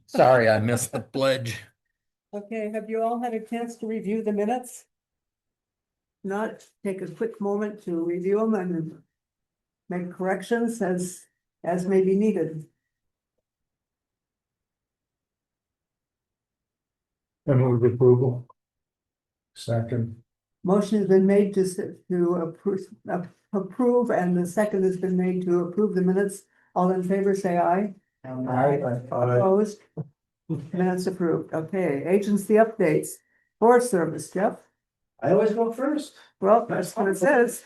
Sorry, I missed the pledge. Okay, have you all had a chance to review the minutes? Not take a quick moment to review them and make corrections as may be needed. I move approval. Second. Motion has been made to approve, and the second has been made to approve the minutes. All in favor, say aye. Aye. Opposed? Minutes approved. Okay, agency updates. Forest Service, Jeff. I always go first. Well, that's what it says.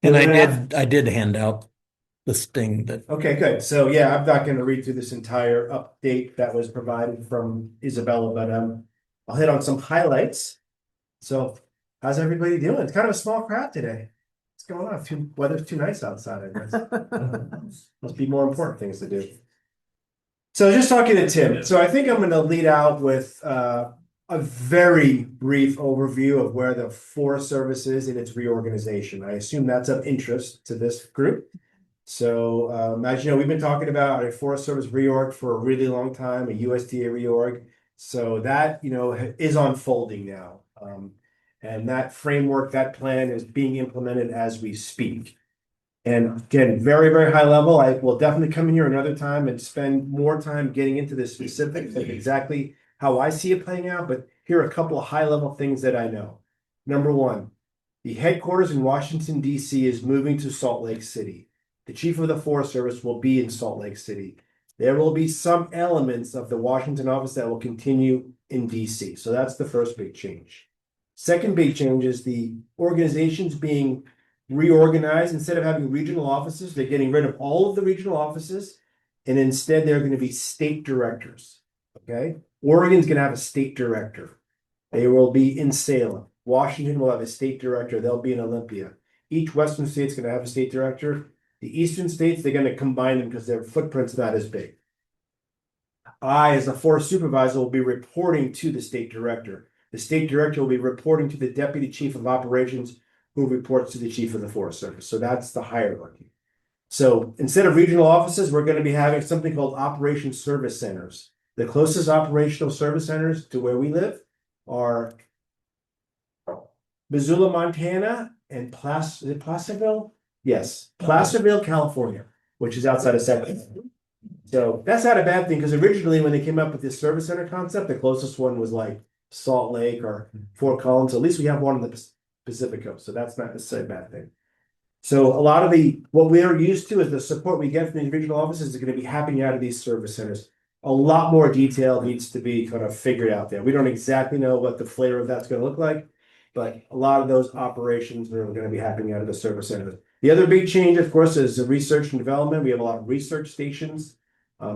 And I did hand out this thing that, Okay, good. So yeah, I'm not going to read through this entire update that was provided from Isabella, but I'll hit on some highlights. So how's everybody doing? It's kind of a small crowd today. What's going on? Weather's too nice outside, I guess. Must be more important things to do. So just talking to Tim. So I think I'm going to lead out with a very brief overview of where the Forest Service is in its reorganization. I assume that's of interest to this group. So as you know, we've been talking about a Forest Service reorg for a really long time, a USDA reorg. So that, is unfolding now. And that framework, that plan is being implemented as we speak. And again, very, very high level. I will definitely come in here another time and spend more time getting into the specifics of exactly how I see it playing out. But here are a couple of high level things that I know. Number one, the headquarters in Washington, D.C. is moving to Salt Lake City. The chief of the Forest Service will be in Salt Lake City. There will be some elements of the Washington office that will continue in DC. So that's the first big change. Second big change is the organization's being reorganized. Instead of having regional offices, they're getting rid of all of the regional offices, and instead they're going to be state directors. Okay? Oregon's going to have a state director. They will be in Salem. Washington will have a state director. They'll be in Olympia. Each Western state's going to have a state director. The eastern states, they're going to combine them because their footprint's not as big. I, as a forest supervisor, will be reporting to the state director. The state director will be reporting to the deputy chief of operations, who reports to the chief of the Forest Service. So that's the hierarchy. So instead of regional offices, we're going to be having something called operations service centers. The closest operational service centers to where we live are Missoula, Montana, and Placerville? Yes, Placerville, California, which is outside of Sacramento. So that's not a bad thing, because originally when they came up with this service center concept, the closest one was like Salt Lake or Fort Collins. So at least we have one on the Pacific Coast. So that's not necessarily a bad thing. So a lot of what we're used to is the support we get from these regional offices is going to be happening out of these service centers. A lot more detail needs to be kind of figured out there. We don't exactly know what the flavor of that's going to look like, but a lot of those operations are going to be happening out of the service centers. The other big change, of course, is the research and development. We have a lot of research stations.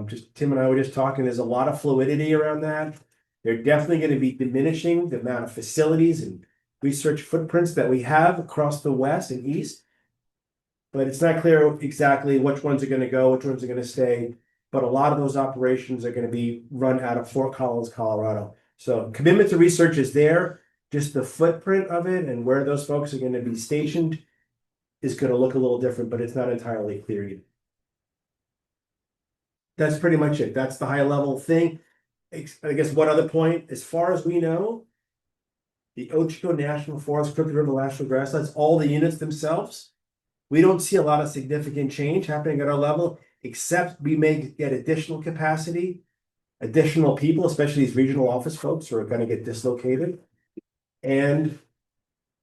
Just Tim and I were just talking, there's a lot of fluidity around that. They're definitely going to be diminishing the amount of facilities and research footprints that we have across the West and East. But it's not clear exactly which ones are going to go, which ones are going to stay. But a lot of those operations are going to be run out of Fort Collins, Colorado. So commitment to research is there. Just the footprint of it and where those folks are going to be stationed is going to look a little different, but it's not entirely clear yet. That's pretty much it. That's the high level thing. I guess one other point, as far as we know, the Ocho National Forest, Crook River National Grasslands, all the units themselves, we don't see a lot of significant change happening at our level, except we may get additional capacity, additional people, especially these regional office folks who are going to get dislocated, and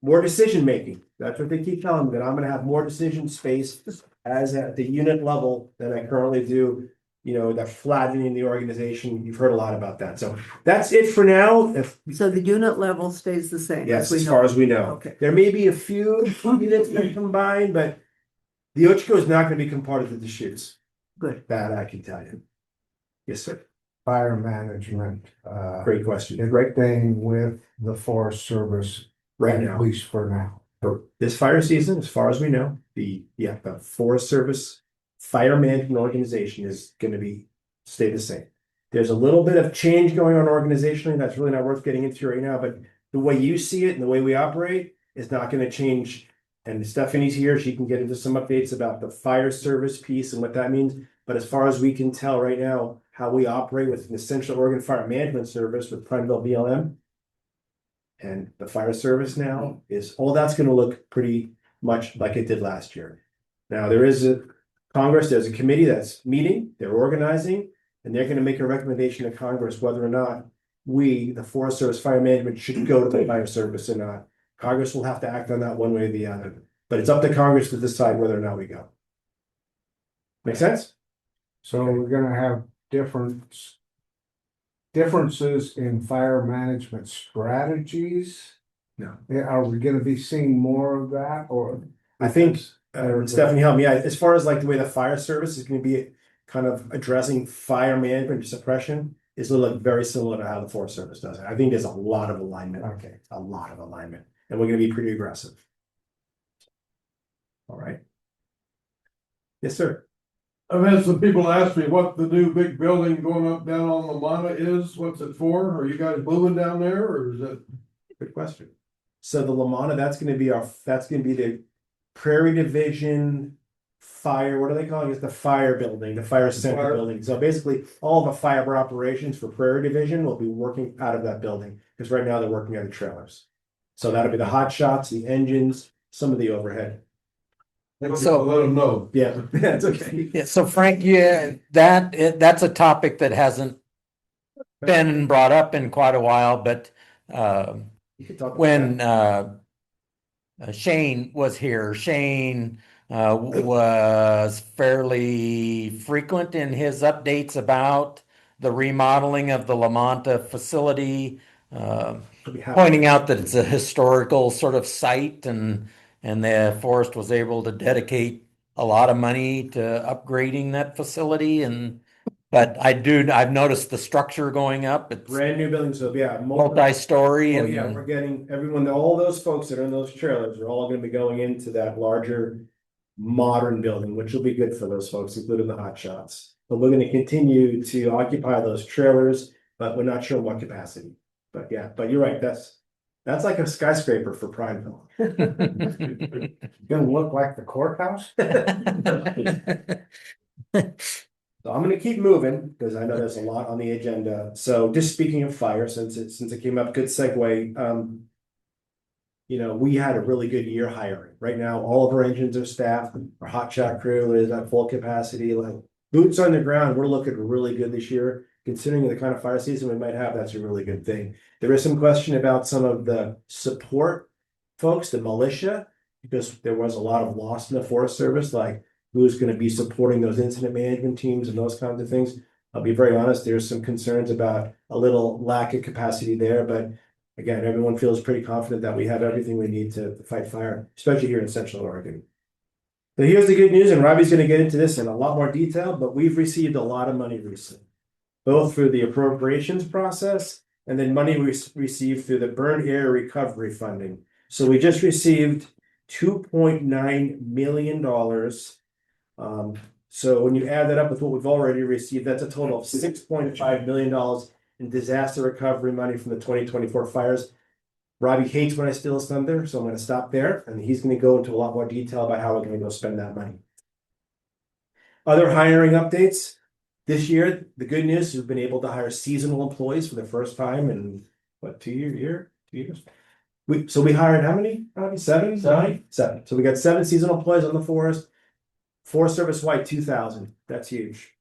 more decision making. That's what they keep telling me, that I'm going to have more decision space as at the unit level than I currently do. The flattening the organization. You've heard a lot about that. So that's it for now. So the unit level stays the same? Yes, as far as we know. Okay. There may be a few units that combine, but the Ochiko is not going to become part of the Deschutes. Good. That I can tell you. Yes, sir. Fire management. Great question. Everything with the Forest Service Right at now, least for now. for this fire season, as far as we know, the Forest Service Fire Management Organization is going to stay the same. There's a little bit of change going on organizationally that's really not worth getting into right now, but the way you see it and the way we operate is not going to change And Stephanie's here, she can get into some updates about the fire service piece and what that means. But as far as we can tell right now, how we operate with an Essential Oregon Fire Management Service with Prineville BLM. And the fire service now is, all that's gonna look pretty much like it did last year. Now, there is a Congress, there's a committee that's meeting, they're organizing, and they're gonna make a recommendation to Congress whether or not we, the Forest Service Fire Management, should go to the fire service or not. Congress will have to act on that one way or the other, but it's up to Congress to decide whether or not we go. Make sense? So we're gonna have differences in fire management strategies? No. Yeah, are we gonna be seeing more of that or? I think, Or- Stephanie, help me, as far as like the way the fire service is gonna be kind of addressing fire management suppression, is gonna look very similar to how the Forest Service does it. I think there's a lot of alignment. Okay. A lot of alignment, and we're gonna be pretty aggressive. All right. Yes, sir. I've had some people ask me what the new big building going up down on Lamana is, what's it for? Are you guys moving down there or is it? Good question. So the Lamana, that's gonna be the Prairie Division Fire, what are they calling it? The fire building, the fire center Fire. building. So basically, all the fire operations for Prairie Division will be working out of that building, because right now they're working out of trailers. So that'll be the hot shots, the engines, some of the overhead. So- Let them know. Yeah, that's okay. Yeah, so Frank, that's a topic that hasn't been brought up in quite a while, but You can talk about when that. Shane was here, Shane was fairly frequent in his updates about the remodeling of the Lamanta facility, I'll be happy. pointing out that it's a historical sort of site, and the forest was able to dedicate a lot of money to upgrading that facility. But I've noticed the structure going up. It's Brand new building, so yeah. multi-story Oh, and yeah, we're getting everyone, all those folks that are in those trailers are all gonna be going into that larger modern building, which will be good for those folks, including the hot shots. But we're gonna continue to occupy those trailers, but we're not sure what capacity. But yeah, but you're right, that's like a skyscraper for Prineville. Gonna look like the courthouse? So I'm gonna keep moving, because I know there's a lot on the agenda. So just speaking of fire, since it came up, good segue. You know, we had a really good year hiring. Right now, all of our engines are staffed, our hot shot crew is at full capacity, like boots on the ground, we're looking really good this year. Considering the kind of fire season we might have, that's a really good thing. There is some question about some of the support folks, the militia, because there was a lot of loss in the Forest Service, like who's gonna be supporting those incident management teams and those kinds of things. I'll be very honest, there's some concerns about a little lack of capacity there, but again, everyone feels pretty confident that we have everything we need to fight fire, especially here in Central Oregon. So here's the good news, and Robbie's gonna get into this in a lot more detail, but we've received a lot of money recently. Both through the appropriations process and then money we received through the burn area recovery funding. So we just received $2.9 million. So when you add that up with what we've already received, that's a total of $6.5 million in disaster recovery money from the 2024 fires. Robbie hates when I steal his thunder, so I'm gonna stop there, and he's gonna go into a lot more detail about how we're gonna go spend that money. Other hiring updates. This year, the good news is we've been able to hire seasonal employees for the first time in, what, 2 years? So we hired how many? Robbie? Seven? Seven. So we got 7 seasonal employees on the forest. Forest Service wide 2,000. That's huge.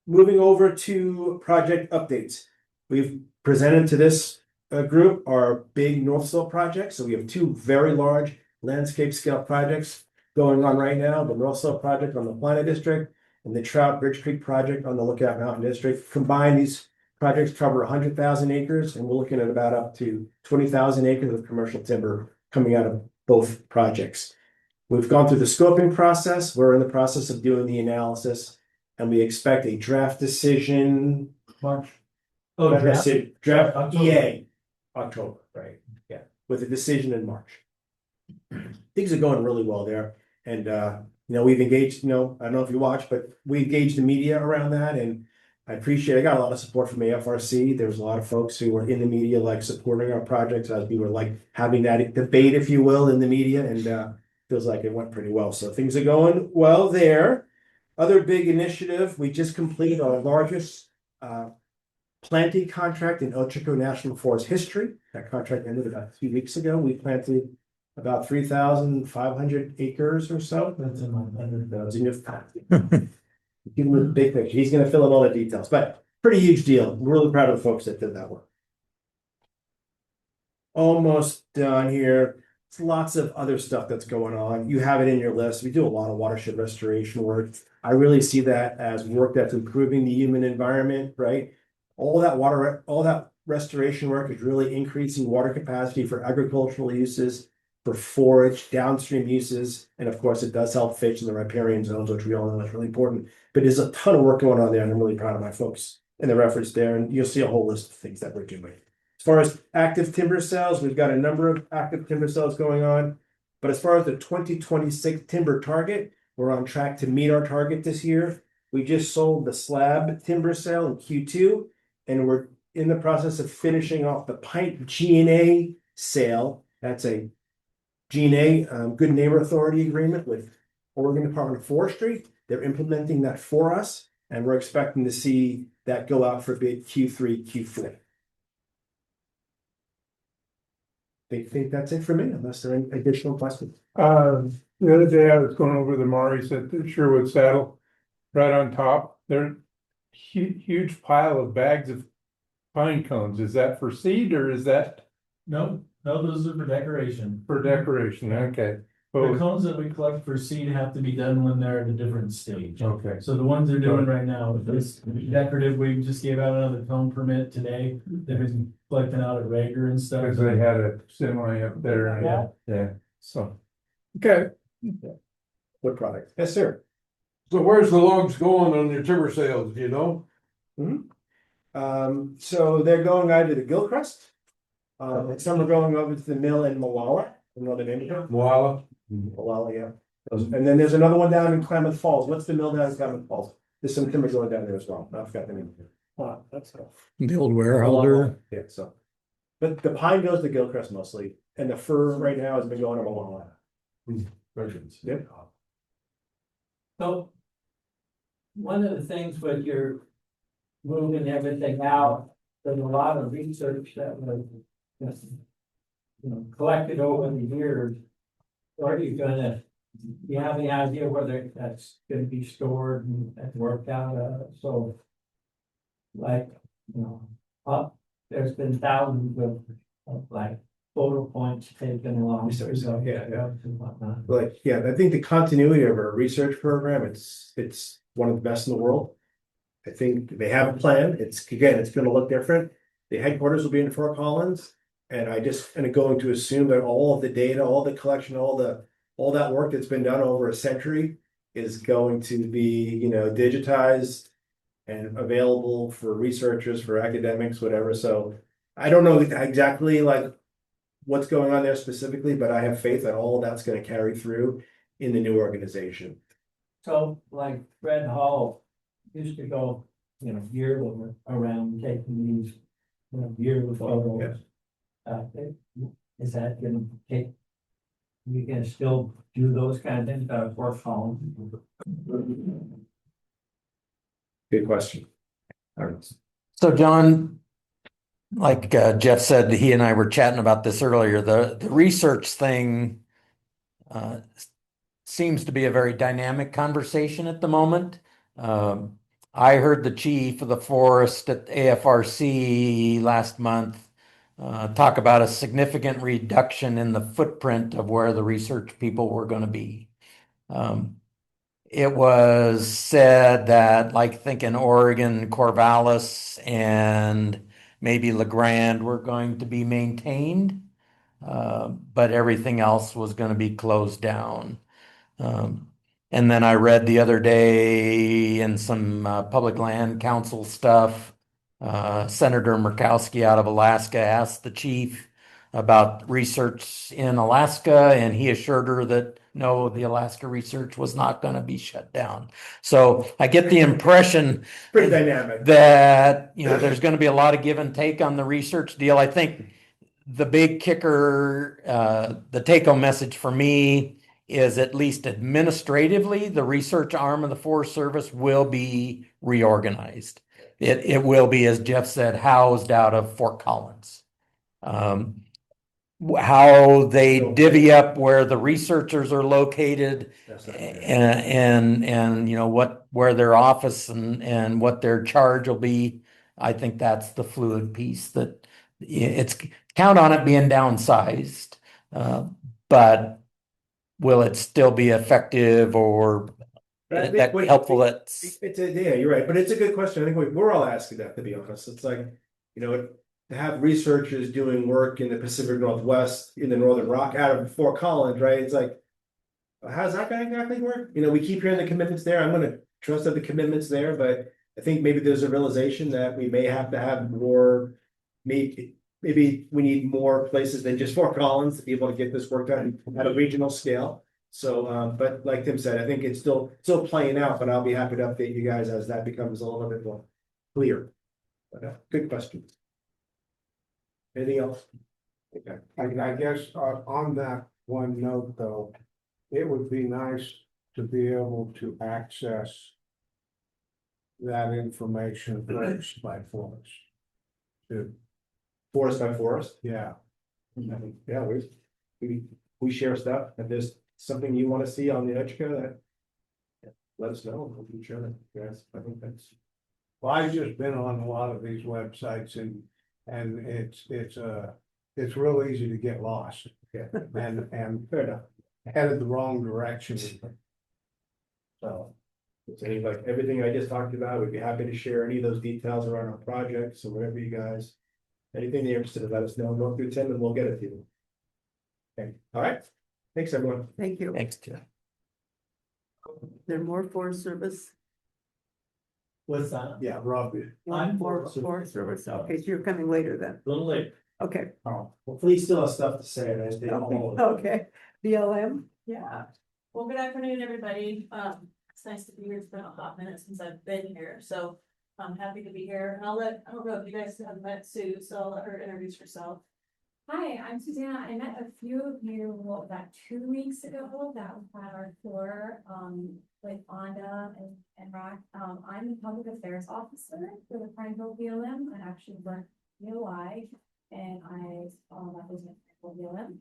Moving over to project updates. We've presented to this group our big North Slope project. So we have 2 very large landscape scale projects going on right now. The North Slope project on the Plana District and the Trout Bridge Creek project on the Lookout Mountain District. Combined, these projects cover 100,000 acres, and we're looking at about up to 20,000 acres of commercial timber coming out of both projects. We've gone through the scoping process. We're in the process of doing the analysis, and we expect a draft decision. March. Draft October. EA, October, right? Yeah, with a decision in March. Things are going really well there, and we've engaged. I don't know if you watch, but we engaged the media around that, and I got a lot of support from AFRC. There was a lot of folks who were in the media, like supporting our projects as we were like having that debate, if you will, in the media, and feels like it went pretty well. So things are going well there. Other big initiative, we just completed our largest planting contract in El Chico National Forest history. That contract ended about 2 weeks ago. We planted about 3,500 acres or so. That's in my under. That's in your give him the big picture. He's gonna fill in all the details, but pretty huge deal. We're really proud of the folks that did that work. Almost done here. It's lots of other stuff that's going on. You have it in your list. We do a lot of watershed restoration work. I really see that as work that's improving the human environment, right? All that restoration work is really increasing water capacity for agricultural uses, for forage, downstream uses, and of course, it does help fish in the riparian zones, which we all know is really important. But there's a ton of work going on there, and I'm really proud of my folks in the efforts there, and you'll see a whole list of things that we're doing. As far as active timber sales, we've got a number of active timber sales going on. But as far as the 2026 timber target, we're on track to meet our target this year. We just sold the slab timber sale in Q2, and we're in the process of finishing off the pine G&A sale. That's a G&A, Good Neighbor Authority agreement with Oregon Department of Forestry. They're implementing that for us, and we're expecting to see that go out for bid Q3, Q4. I think that's it for me, unless there are any additional questions. The other day I was going over the Maurice at the Sherwood Saddle, right on top, there huge pile of bags of pine cones. Is that for seed or is that No, those are for decoration. for decoration? Okay. The Oh, cones that we collect for seed have to be done when they're at a different stage. okay. So the ones they're doing right now, this decorative, we just gave out another cone permit today. They've been collecting out at Rager and stuff. Because they had a semi up there. and- Yeah. Yeah, so, okay. What product? Yes, sir. So where's the logs going on your timber sales, do you know? So they're going either to Gilchrist, and some are going over to the mill in Malala. You know the name of it? Moala? Malala, yeah. And then there's another one down in Klamath Falls. What's the mill down in Klamath Falls? There's some timber going down there as well. I forgot the name. That's The old wareholder. yeah. So, but the pine goes to Gilchrist mostly, and the fir right now has been going to Malala. Yep. So one of the things with your moving everything out, there's a lot of research that was collected over the years. Are you gonna, do you have any idea whether that's gonna be stored and worked out? So like, there's been thousands of like photo points taken along. Research, yeah. And whatnot. Like, yeah, I think the continuity of our research program, it's one of the best in the world. I think they have a plan. It's gonna look different. The headquarters will be in Fort Collins. And I just am going to assume that all of the data, all the collection, all that work that's been done over a century is going to be, digitized and available for researchers, for academics, whatever. So I don't know exactly like what's going on there specifically, but I have faith that all of that's going to carry through in the new organization. So like Fred Hall used to go, yearly around taking these, yearly photos. Yes. Is that gonna take? You can still do those kind of things out of Fort Collins? Good question. All right. So John, like Jeff said, he and I were chatting about this earlier. The research thing seems to be a very dynamic conversation at the moment. I heard the chief of the forest at AFRC last month talk about a significant reduction in the footprint of where the research people were going to be. It was said that, like, thinking Oregon, Corvallis, and maybe LeGrand were going to be maintained, but everything else was going to be closed down. And then I read the other day in some public land council stuff, Senator Murkowski out of Alaska asked the chief about research in Alaska, and he assured her that no, the Alaska research was not going to be shut down. So I get the impression Pretty dynamic. that, you know, there's going to be a lot of give and take on the research deal. I think the big kicker, the take-home message for me is, at least administratively, the research arm of the Forest Service will be reorganized. It will be, as Jeff said, housed out of Fort Collins. How they divvy up where the researchers are located, That's not clear. and you know where their office and what their charge will be. I think that's the fluid piece, that it's, count on it being downsized, but will it still be effective, or But I think that helpful? That's Yeah, you're right, but it's a good question. I think we're all asking that, to be honest. It's like, you know, to have researchers doing work in the Pacific Northwest, in the Northern Rock, out of Fort Collins, right? It's like, how's that gonna exactly work? You know, we keep hearing the commitments there. I'm gonna trust that the commitments there, but I think maybe there's a realization that we may have to have more. Maybe we need more places than just Fort Collins to be able to get this work done at a regional scale. So, but like Tim said, I think it's still playing out, but I'll be happy to update you guys as that becomes a little bit more clear. But, good question. Anything else? Okay. I guess on that one note, though, it would be nice to be able to access that information forest by forest. Too. Forest by forest. Yeah, I think, yeah, we share stuff. If there's something you want to see on the Edgecombe, that, let us know. We'll be sure that, yes, I think that's. well, I've just been on a lot of these websites and it's real easy to get lost. Yeah. And Fair enough. headed the wrong direction. So, it's any, like everything I just talked about, we'd be happy to share any of those details around our projects or whatever you guys. Anything you're interested in, let us know, go through Tim and we'll get it to you. Okay, all right, thanks everyone. Thank you. thanks to. There more Forest Service? What's that? Yeah, Rob. One more Forest Service. Okay, so you're coming later then. A little late. Okay. Oh, hopefully you still have stuff to say, and I stay home. Okay. BLM? Yeah, well, good afternoon, everybody. It's nice to be here. It's been a hot minute since I've been here, so I'm happy to be here. And I don't know if you guys have met Sue, so I'll let her introduce herself. Hi, I'm Susanna. I met a few of you about 2 weeks ago that we had our tour with Onda and Rock. I'm the public affairs officer for the Pineville BLM. I actually work BOI and I represent Pineville BLM.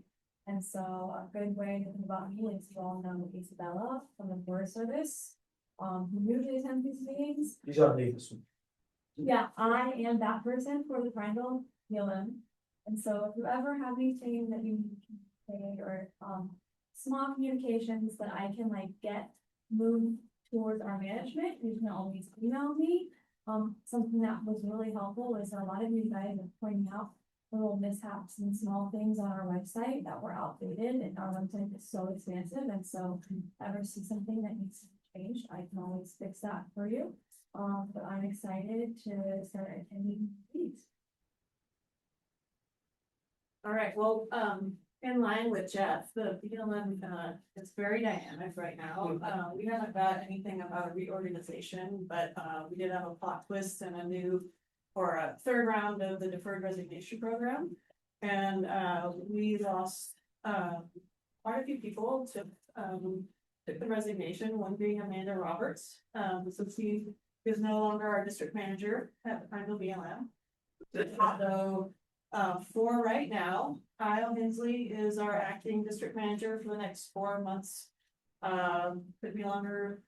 And so a good way to think about me is you all know Isabella from the Forest Service, who usually attends these meetings. You don't need this one. Yeah, I am that person for the Pineville BLM. And so if you ever have anything that you say, or small communications that I can like get moved towards our management, you can always email me. Something that was really helpful is a lot of you guys are pointing out little mishaps and small things on our website that were outdated, and our website is so expansive. And so if you ever see something that needs to be changed, I can always fix that for you. But I'm excited to start attending these. All right, well, in line with Jeff, the BLM, is very dynamic right now. We haven't got anything about a reorganization, but, we did have a plot twist and a third round of the deferred resignation program. And, we lost, quite a few people to, took the resignation, one being Amanda Roberts. So she is no longer our district manager at the Pineville BLM. So, for right now, Kyle Hensley is our acting district manager for the next 4 months. Could be longer,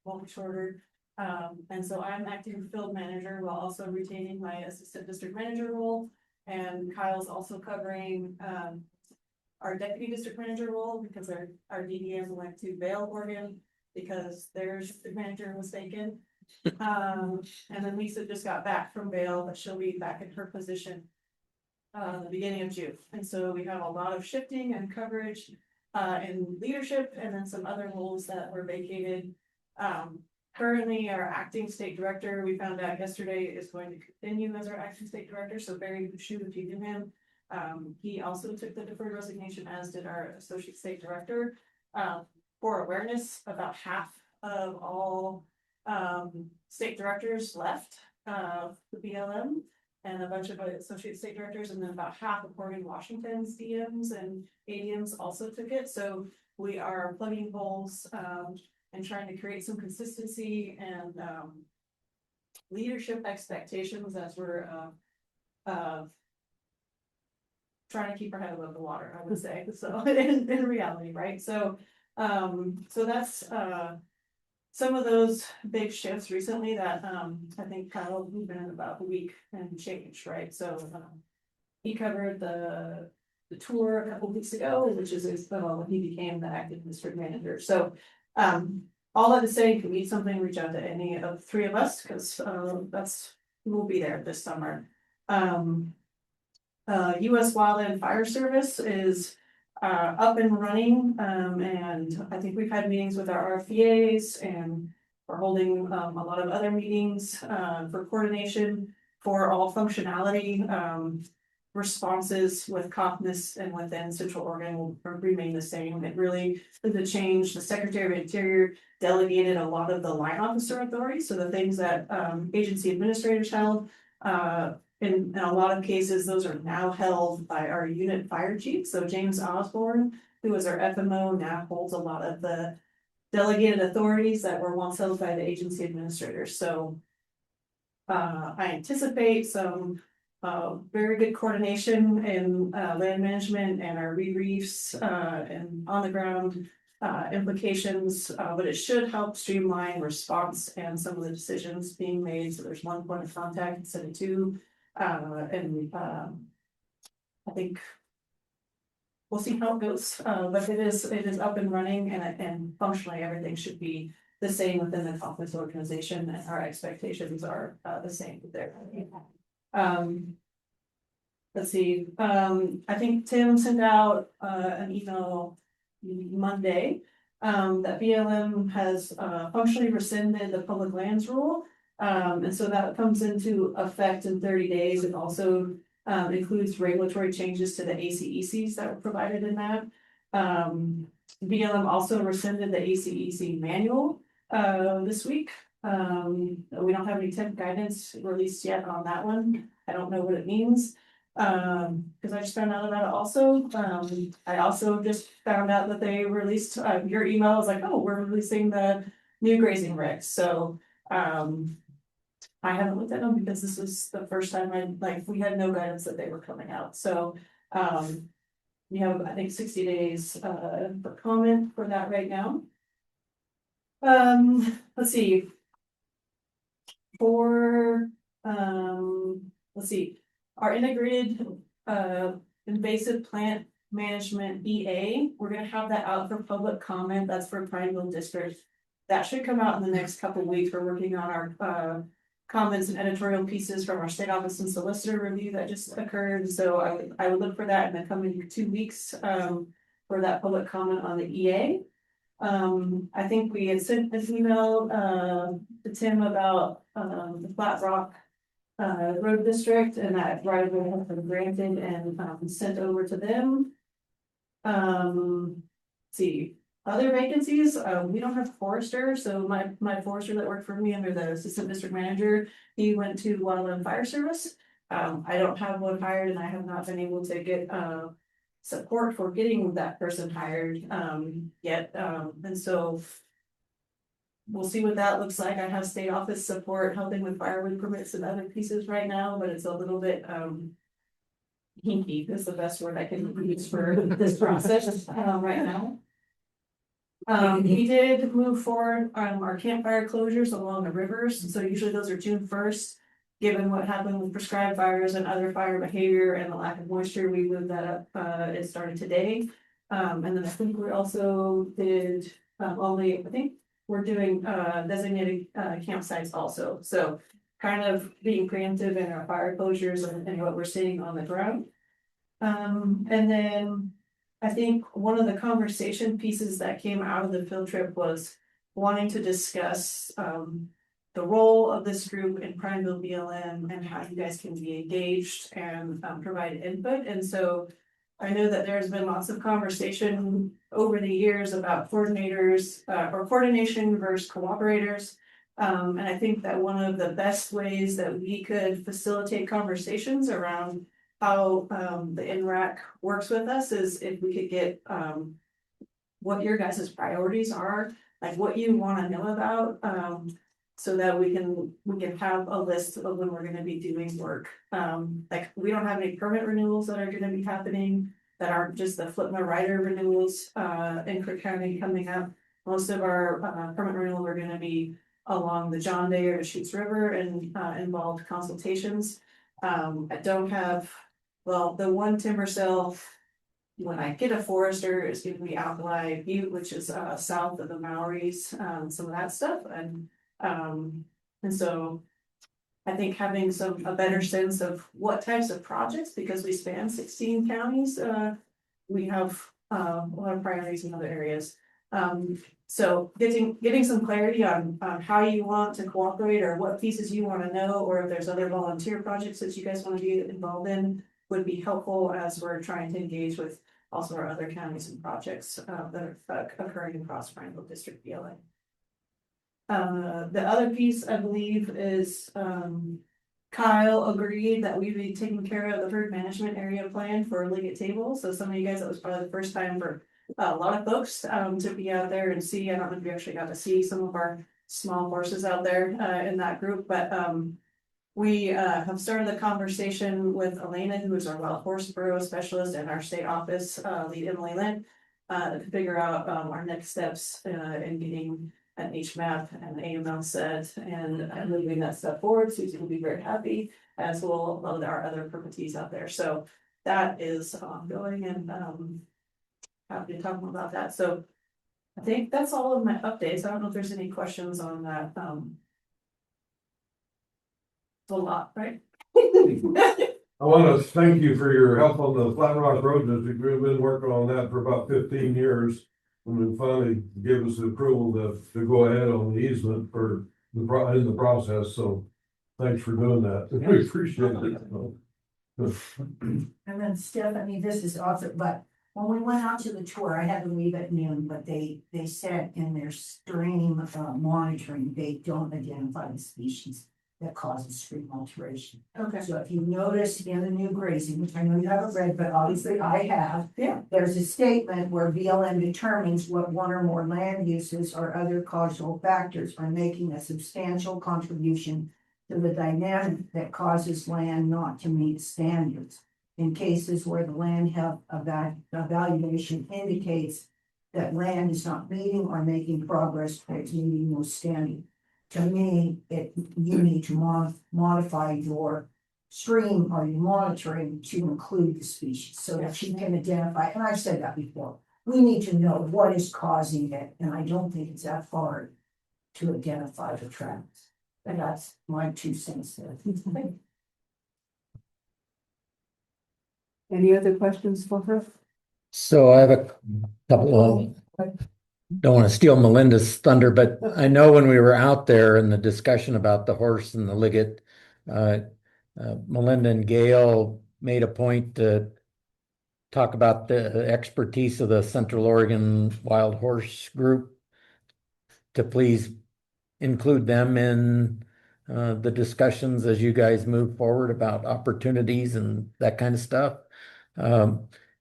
won't be shorter. And so I'm acting field manager while also retaining my assistant district manager role. And Kyle's also covering, our deputy district manager role because our DDM went to Vail, Oregon, because their district manager was vacant. And then Lisa just got back from Vail, but she'll be back in her position the beginning of June. And so we have a lot of shifting and coverage in leadership, and then some other roles that were vacated. Currently, our acting state director, we found out yesterday, is going to continue as our acting state director. So Barry Bouchou, if you knew him, He also took the deferred resignation, as did our associate state director. For awareness, about half of all state directors left the BLM, and a bunch of associate state directors, and then about half of Oregon, Washington's DMs and ADMs also took it. So we are plugging holes and trying to create some consistency and leadership expectations as we're trying to keep our head above the water, I would say. So in reality, right? So that's some of those big shifts recently that I think Kyle, we've been in about a week and change, right? So he covered the tour a couple weeks ago, which is when he became the acting district manager. So all that to say, if you need something, reach out to any of the three of us, because we'll be there this summer. US Wildland Fire Service is up and running, and I think we've had meetings with our RFPAs, and we're holding a lot of other meetings for coordination for all functionality. Responses with COPNIS and within Central Oregon will remain the same. It really is a change. The Secretary of Interior delegated a lot of the line officer authority, so the things that agency administrators held. In a lot of cases, those are now held by our unit fire chief. So James Osborne, who was our FMO, now holds a lot of the delegated authorities that were once held by the agency administrators. So I anticipate some very good coordination in land management and our reefs and on the ground implications, but it should help streamline response and some of the decisions being made. So there's one point of contact instead of two. I think we'll see how it goes, but it is up and running, and functionally everything should be the same within the conference organization, and our expectations are the same there. Let's see, I think Tim sent out an email Monday that BLM has functionally rescinded the public lands rule. And so that comes into effect in 30 days. It also includes regulatory changes to the ACECs that were provided in that. BLM also rescinded the ACEC manual this week. We don't have any tech guidance released yet on that one. I don't know what it means. Because I just found out about it also. I also just found out that they released your email was like, oh, we're releasing the new grazing regs. So I haven't looked at them because this was the first time we had no guidance that they were coming out. So you have, I think, 60 days for comment for that right now. Let's see. Let's see. Our integrated invasive plant management EA, we're gonna have that out for public comment. That's for Prineville District. That should come out in the next couple of weeks. We're working on our comments and editorial pieces from our state office and solicitor review that just occurred. So I would look for that in the coming 2 weeks for that public comment on the EA. I think we had sent this email to Tim about the Flat Rock road district, and that right away has been granted and sent over to them. See, other vacancies, we don't have forester, so my forester that worked for me under the assistant district manager, he went to Wildland Fire Service. I don't have one hired, and I have not been able to get support for getting that person hired yet, and so we'll see what that looks like. I have state office support helping with firewood permits and other pieces right now, but it's a little bit hinky is the best word I can use for this process right now. We did move forward our campfire closures along the rivers. So usually those are June 1st. Given what happened with prescribed fires and other fire behavior and the lack of moisture, we moved that up. It started today. And then I think we also did I think we're doing designated campsites also. So kind of being preemptive in our fire closures and what we're seeing on the ground. And then I think one of the conversation pieces that came out of the field trip was wanting to discuss the role of this group in Prineville BLM and how you guys can be engaged and provide input. And so I know that there's been lots of conversation over the years about coordinators or coordination versus cooperators. And I think that one of the best ways that we could facilitate conversations around how the NRAC works with us is if we could get what your guys' priorities are, like what you want to know about, so that we can have a list of when we're gonna be doing work. Like, we don't have any permit renewals that are gonna be happening that aren't just the Flip My Rider renewals in Crook County coming up. Most of our permit renewals are gonna be along the John Day or the Shoots River and involved consultations. I don't have, well, the one timber sale, when I get a forester, it's gonna be Alkali Butte, which is south of the Maoris, some of that stuff, and so I think having a better sense of what types of projects, because we span 16 counties, we have a lot of priorities in other areas. So getting some clarity on how you want to cooperate or what pieces you want to know, or if there's other volunteer projects that you guys want to be involved in, would be helpful as we're trying to engage with also our other counties and projects that are occurring across Prineville District BLA. The other piece, I believe, is Kyle agreed that we'd be taking care of the herd management area plan for Liggett Table. So some of you guys, that was probably the first time for a lot of folks to be out there and see. I don't know if you actually got to see some of our small horses out there in that group, but we have started the conversation with Elena, who is our wild horse borough specialist, and our state office lead Emily Lynn, to figure out our next steps in getting an HMAP and AML set and moving that stuff forward. Susie will be very happy, as will a lot of our other permittees out there. So that is ongoing, and happy to talk more about that. So I think that's all of my updates. I don't know if there's any questions on that. It's a lot, right? I want to thank you for your help on the Flat Rock Road District. We've been working on that for about 15 years. And then finally gave us the approval to go ahead on the easement for in the process. So thanks for doing that. We appreciate it. And then Steph, I mean, this is awesome, but when we went out to the tour, I had to leave at noon, but they said in their stream monitoring, they don't identify the species that causes stream alteration. Okay. So if you notice in the new grazing, which I know you haven't read, but obviously I have. Yeah. There's a statement where BLM determines what one or more land uses or other causal factors are making a substantial contribution to the dynamic that causes land not to meet standards. In cases where the land health evaluation indicates that land is not meeting or making progress towards meeting those standards. To me, you need to modify your stream or your monitoring to include the species so that you can identify, and I've said that before, we need to know what is causing it, and I don't think it's that hard to identify the trends. And that's my 2 cents there. Any other questions for her? So I have a couple of, don't want to steal Melinda's thunder, but I know when we were out there in the discussion about the horse and the Liggett, Melinda and Gail made a point to talk about the expertise of the Central Oregon Wild Horse Group, to please include them in the discussions as you guys move forward about opportunities and that kind of stuff.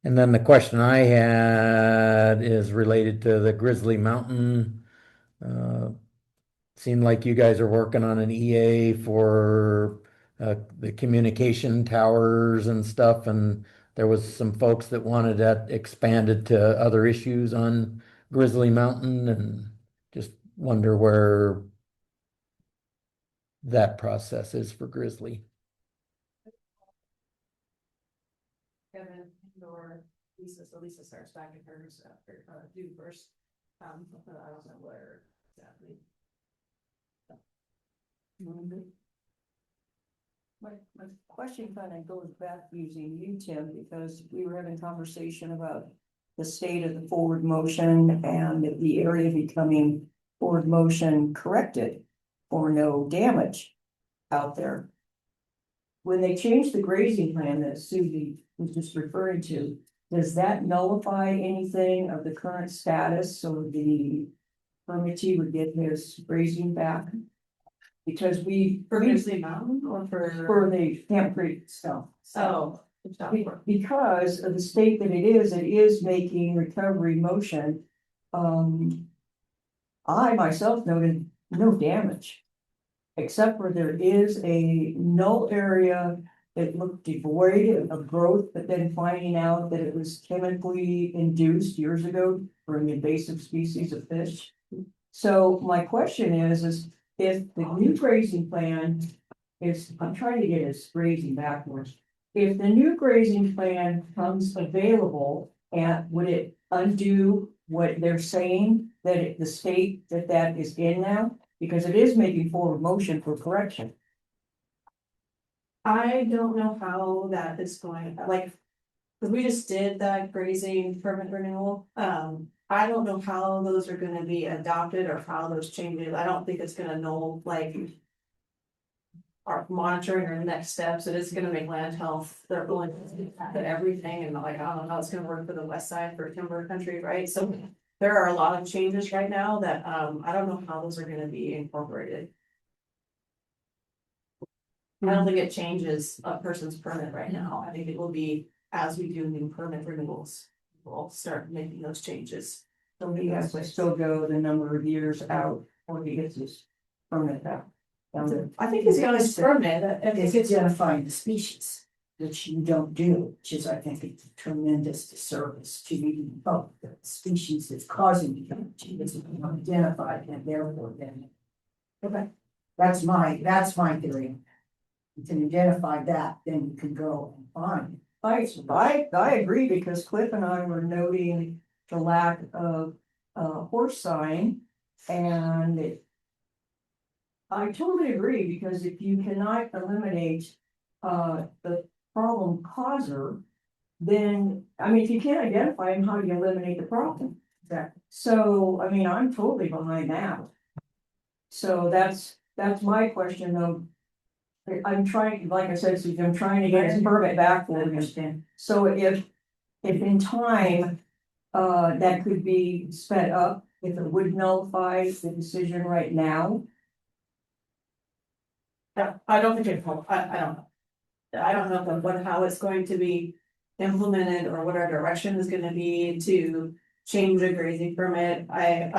And then the question I had is related to the Grizzly Mountain. Seemed like you guys are working on an EA for the communication towers and stuff, and there was some folks that wanted that expanded to other issues on Grizzly Mountain, and just wonder where that process is for Grizzly. Kevin or Lisa, so Lisa starts back in hers after due first. I don't know where exactly. My question kind of goes back using you, Tim, because we were having a conversation about the state of the forward motion and the area becoming forward motion corrected. or no damage out there. When they changed the grazing plan that Susie was just referring to, does that nullify anything of the current status so the permittee would get his grazing back? Because For Grizzly Mountain or for the Camp Creek stuff. Oh. Because of the state that it is making recovery motion. I myself noted no damage. Except for there is a null area that looked devoid of growth, but then finding out that it was chemically induced years ago for an invasive species of fish. So my question is if the new grazing plan is, I'm trying to get his grazing backwards. If the new grazing plan comes available, and would it undo what they're saying, that the state that is in now? Because it is making forward motion for correction. I don't know how that is going, like, because we just did that grazing permit renewal. I don't know how those are gonna be adopted or how those changes, I don't think it's gonna know, like. Our monitoring or next steps, it is gonna make land health, they're going to everything, and like, I don't know how it's gonna work for the west side for timber country, right? So. There are a lot of changes right now that, I don't know how those are gonna be incorporated. I don't think it changes a person's permit right now. I think it will be as we do new permit renewals. We'll start making those changes. So he has to still go the number of years out before he gets his permit back. I think he's got his permit. I think It's identifying the species, which you don't do, which is, I think, a tremendous disservice to the public. The species that's causing the damage is identified and therefore then. Okay, that's my theory. You can identify that, then you can go and find. I agree, because Cliff and I were noting the lack of horse sign, and I totally agree, because if you cannot eliminate the problem causer, then, I mean, if you can't identify him, how do you eliminate the problem? Exactly. So, I mean, I'm totally behind that. So that's my question, though. I'm trying, like I said, Susan, I'm trying to get his permit back for him. So if in time, that could be sped up, if it would nullify the decision right now. Yeah, I don't think it, I don't know. I don't know how it's going to be implemented or what our direction is gonna be to change a grazing permit. I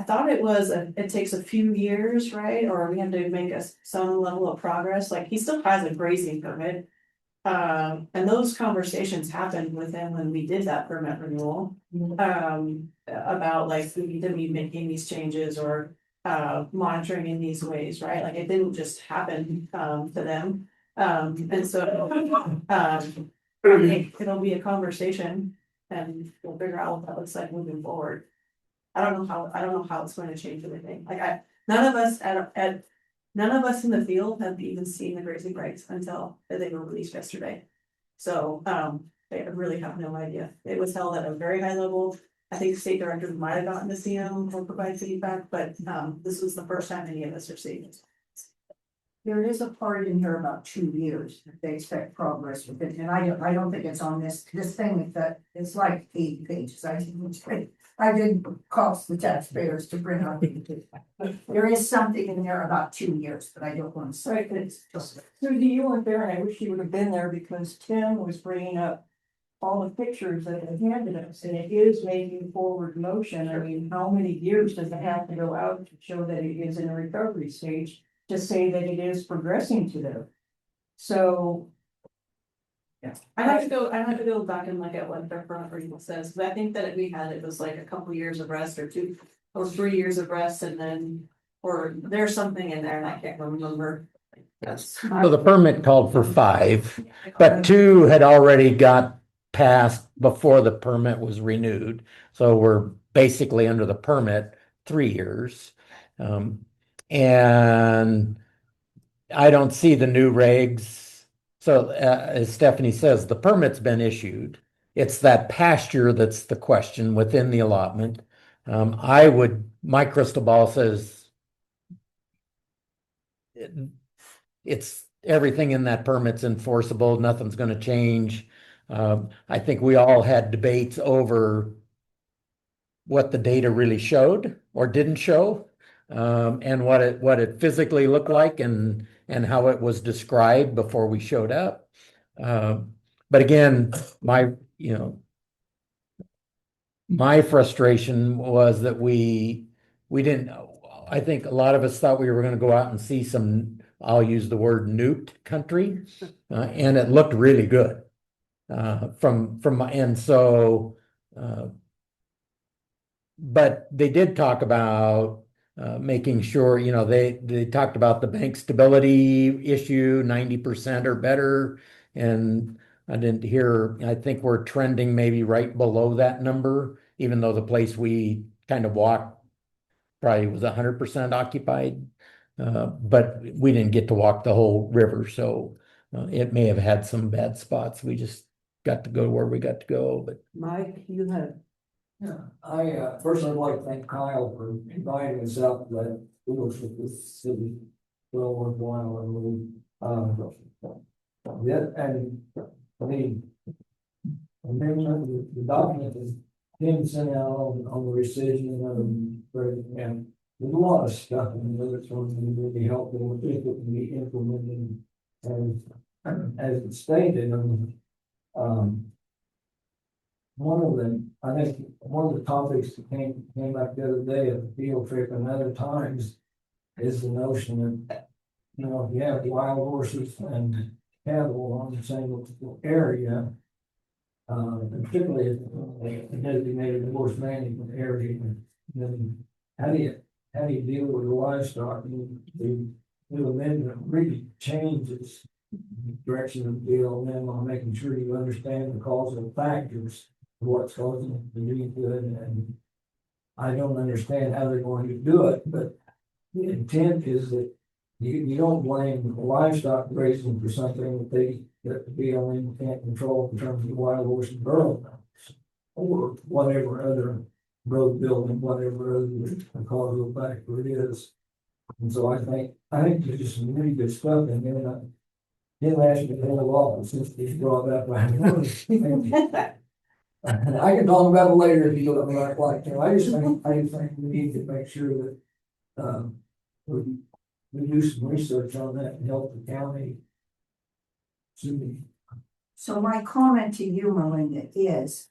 thought it takes a few years, right? Or we have to make some level of progress, like he still has a grazing permit. And those conversations happened with him when we did that permit renewal. About like, we need to be making these changes or monitoring in these ways, right? Like it didn't just happen to them. And so I think it'll be a conversation and we'll figure out what that looks like moving forward. I don't know how it's going to change anything. Like none of us none of us in the field have even seen the grazing regs until they were released yesterday. So they really have no idea. It was held at a very high level. I think state directors might have gotten to see them or provide feedback, but this was the first time any of us are seeing it. There is a part in here about 2 years that they expect progress with it, and I don't think it's on this thing with that, it's like 80 pages, I did cost the taxpayers to print out 80 pages. There is something in there about 2 years, but I don't want to say. Right, but Susie, you weren't there, and I wish you would have been there, because Tim was bringing up all the pictures that they handed us, and it is making forward motion. I mean, how many years does it have to go out to show that it is in a recovery stage to say that it is progressing to there? So. Yeah, I have to go back and look at what their front renewal says, but I think that it was like a couple years of rest or 2 or 3 years of rest, and then, or there's something in there and I can't remember. Yes. So the permit called for 5, but 2 had already got passed before the permit was renewed. So we're basically under the permit 3 years. And I don't see the new regs. So as Stephanie says, the permit's been issued. It's that pasture that's the question within the allotment. My crystal ball says it's, everything in that permit's enforceable, nothing's gonna change. I think we all had debates over what the data really showed or didn't show, and what it physically looked like and how it was described before we showed up. But again, you know, my frustration was that we didn't, I think a lot of us thought we were gonna go out and see some, I'll use the word nuked country, and it looked really good. And so, but they did talk about making sure, you know, they talked about the bank stability issue, 90% or better. And I didn't hear, I think we're trending maybe right below that number, even though the place we kind of walked probably was 100% occupied. But we didn't get to walk the whole river, so it may have had some bad spots. We just got to go where we got to go, but Mike, you had, Yeah, I first I'd like to thank Kyle for inviting us up, that we was with this city well worthwhile, and yeah, and I mean, and then the document is him sent out on the rescission and there's a lot of stuff in there that's going to be really helpful if it can be implemented, and as it's stated, one of them, I think, one of the topics that came up the other day at the field trip and other times is the notion that, you know, if you have wild horses and cattle on the same area, and particularly a designated horse management area, then how do you deal with the livestock? The amendment really changes the direction of the BLM on making sure you understand the causal factors, what's causing it to be good, and I don't understand how they're going to do it, but the intent is that you don't blame the livestock grazing for something that the BLM can't control in terms of wild horse and burro numbers, or whatever other road building, whatever other causal factor it is. And so I think there's just some really good stuff in there. He'll ask me a whole lot since he's brought up. I can talk about it later if you don't like to. I think we need to make sure that we do some research on that and help the county. So my comment to you, Melinda, is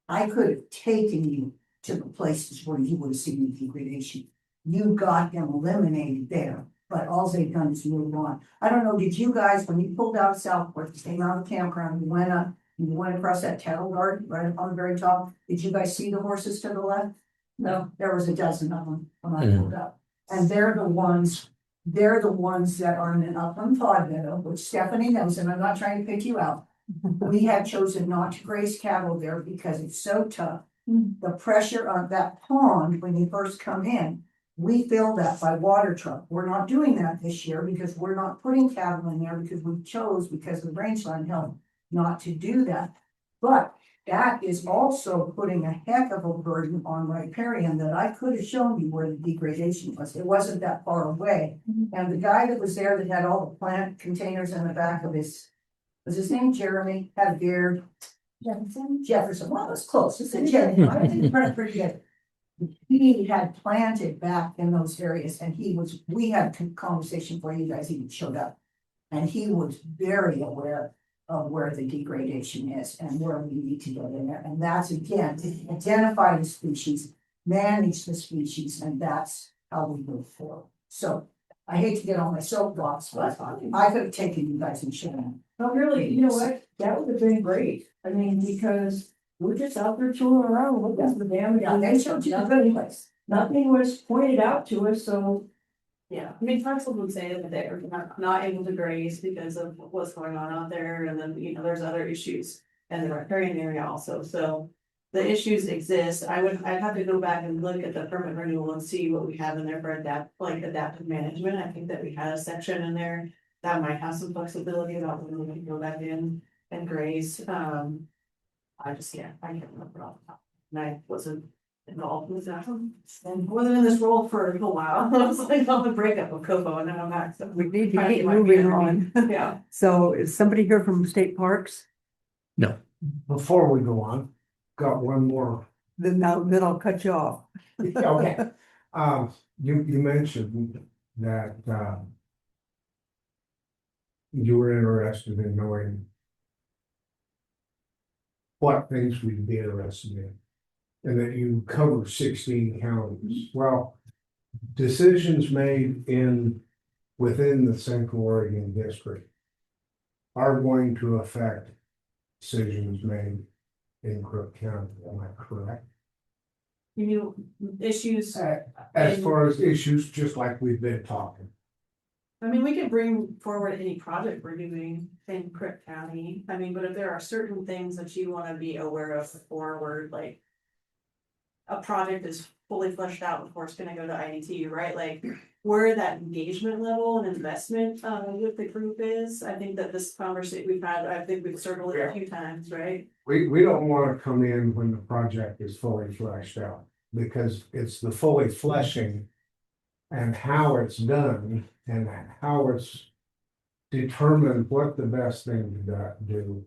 I could have taken you to the places where you would have seen the degradation. You got them eliminated there, but all they've done is move on. I don't know, did you guys, when you pulled out Southport, you came out of the campground, you went up, you went across that cattle guard right up on the very top, did you guys see the horses to the left? No, there was a dozen of them when I pulled up. And they're the ones that are in an upland pod meadow, which Stephanie knows, and I'm not trying to pick you out. We have chosen not to graze cattle there because it's so tough. The pressure of that pond when you first come in, we fill that by water truck. We're not doing that this year because we're not putting cattle in there because we chose, because the range line held, not to do that. But that is also putting a heck of a burden on riparian that I could have shown you where the degradation was. It wasn't that far away. And the guy that was there that had all the plant containers in the back of was his name Jeremy, had a beard. Jefferson, well, it was close. It's a Jeremy. I think pretty good. He had planted back in those areas and we had a conversation before you guys even showed up. And he was very aware of where the degradation is and where we need to get in there. And that's, again, to identify the species, manage the species, and that's how we move forward. So I hate to get on my soapbox, but I could have taken you guys and shown them. No, really, you know what, that would have been great, I mean, because we're just out there touring around, looking at the damage. Yeah, they showed you the good place. Nothing was pointed out to us, so. Yeah, I mean, Parcel would say that they're not able to graze because of what's going on out there, and then, you know, there's other issues in the riparian area also, so. The issues exist. I'd have to go back and look at the permit renewal and see what we have in there for adaptive management. I think that we had a section in there that might have some flexibility about when we can go back in and graze. I can't remember off the top. And I wasn't involved with that. And wasn't in this role for a little while. I was like on the breakup of Coco and now I'm back. So We need to trying keep get my moving feet on. under me. Yeah. So is somebody here from State Parks? Before we go on, got one more. Then I'll cut you off. Okay. You mentioned that, you were interested in knowing what things we'd be interested in. And that you cover 16 counties. Well, decisions made within the Central Oregon District are going to affect decisions made in Crook County, am I correct? You knew issues. As far as issues, just like we've been talking. I mean, we could bring forward any project we're doing in Crook County. I mean, but if there are certain things that you wanna be aware of forward, like. A project is fully fleshed out before it's gonna go to IDT, right? Like where that engagement level and investment with the group is. I think that this conversation we've had, I think we've circled it a few times, right? We don't wanna come in when the project is fully fleshed out, because it's the fully fleshing. And how it's done and how it's determined what the best thing to do.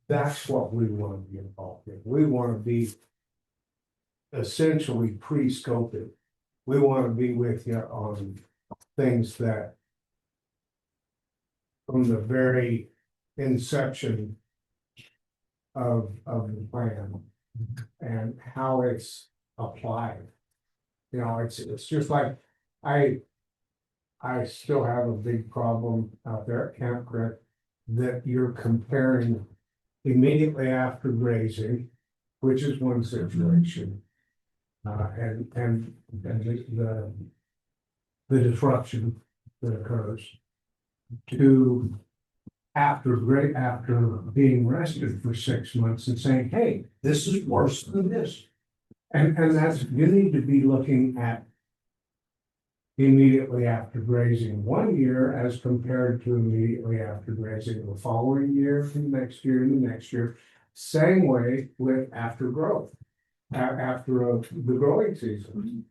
That's what we wanna be involved in. We wanna be essentially pre-scoping. We wanna be with you on things that from the very inception of the plan and how it's applied. You know, it's just like, I still have a big problem out there at Camp Creek that you're comparing immediately after grazing, which is one situation. And the disruption that occurs to after being rested for 6 months and saying, hey, this is worse than this. And that's, you need to be looking at immediately after grazing 1 year as compared to immediately after grazing the following year, the next year, and the next year. Same way with after growth, after the growing season.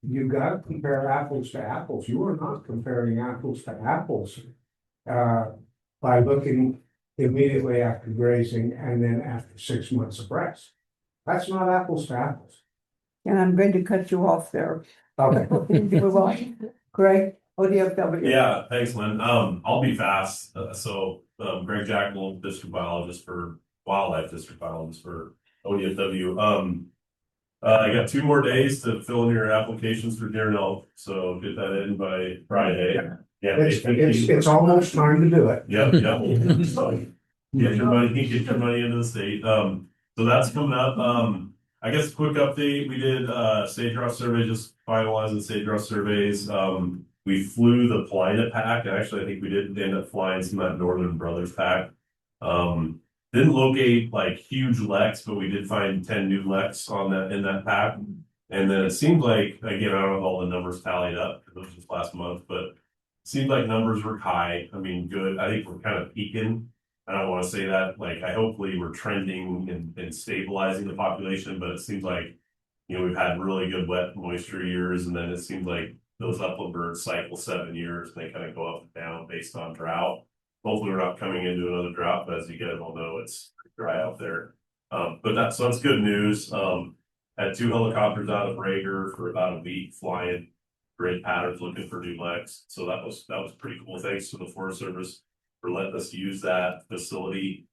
You got to compare apples to apples. You are not comparing apples to apples by looking immediately after grazing and then after 6 months of rest. That's not apples to apples. And I'm going to cut you off there. Okay. Move on. Greg, ODFW. Yeah, thanks, Lynn. I'll be fast. Greg Jackal, district biologist for wildlife district biologist for ODFW. I got 2 more days to fill in your applications for deer and elk, so get that in by Friday. Yeah, It's almost time to do it. Yep. So, get your money into the state. So that's coming up. I guess a quick update, we did sage grouse survey, just finalizing sage grouse surveys. We flew the Plina pack. Actually, I think we did end up flying some of that Northern Brothers pack. Didn't locate like huge leks, but we did find 10 new leks in that pack. And then it seemed like, again, I don't have all the numbers tallied up because it was just last month, but it seemed like numbers were high. I mean, good. I think we're kind of peaking. I don't want to say that, like, hopefully we're trending and stabilizing the population, but it seems like, we've had really good wet moisture years, and then it seems like those upland birds cycle 7 years, and they kind of go up and down based on drought. Hopefully we're not coming into another drought, but as you guys all know, it's dry out there. So that's good news. Had 2 helicopters out of Rager for about a week flying grid patterns looking for new leks. So that was pretty cool. Thanks to the Forest Service for letting us use that facility.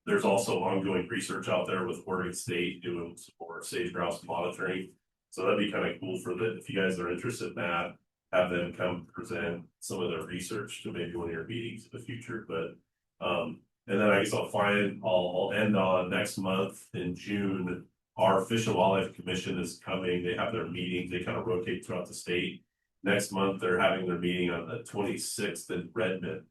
There's also ongoing research out there with Oregon State doing some more sage grouse monitoring. So that'd be kind of cool if you guys are interested in that, have them come present some of their research to maybe one of your meetings in the future. But and then I guess I'll end on next month in June. Our Fish and Wildlife Commission is coming. They have their meetings. They kind of rotate throughout the state. Next month, they're having their meeting on the 26th in Redmond.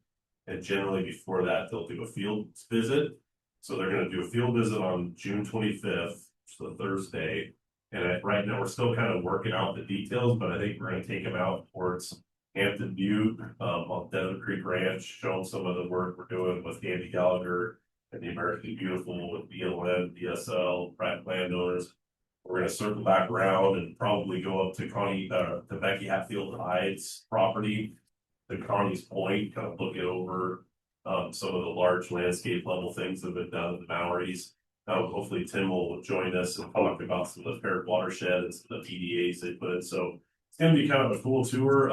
And generally before that, they'll do a field visit. So they're going to do a field visit on June 25th, so Thursday. And right now, we're still kind of working out the details, but I think we're going to take them out towards Hampton Butte on Desert Creek Ranch, show them some of the work we're doing with Andy Gallagher and the American Beautiful with BLM, DSL, private landowners. We're gonna circle back around and probably go up to to Becky Hatfield Heights property. To Connie's Point, kind of look it over, some of the large landscape level things that have been done in the Boweries. Hopefully Tim will join us and talk about some of the paired watershed and some of the PDAs they put in, so it's gonna be kind of a cool tour.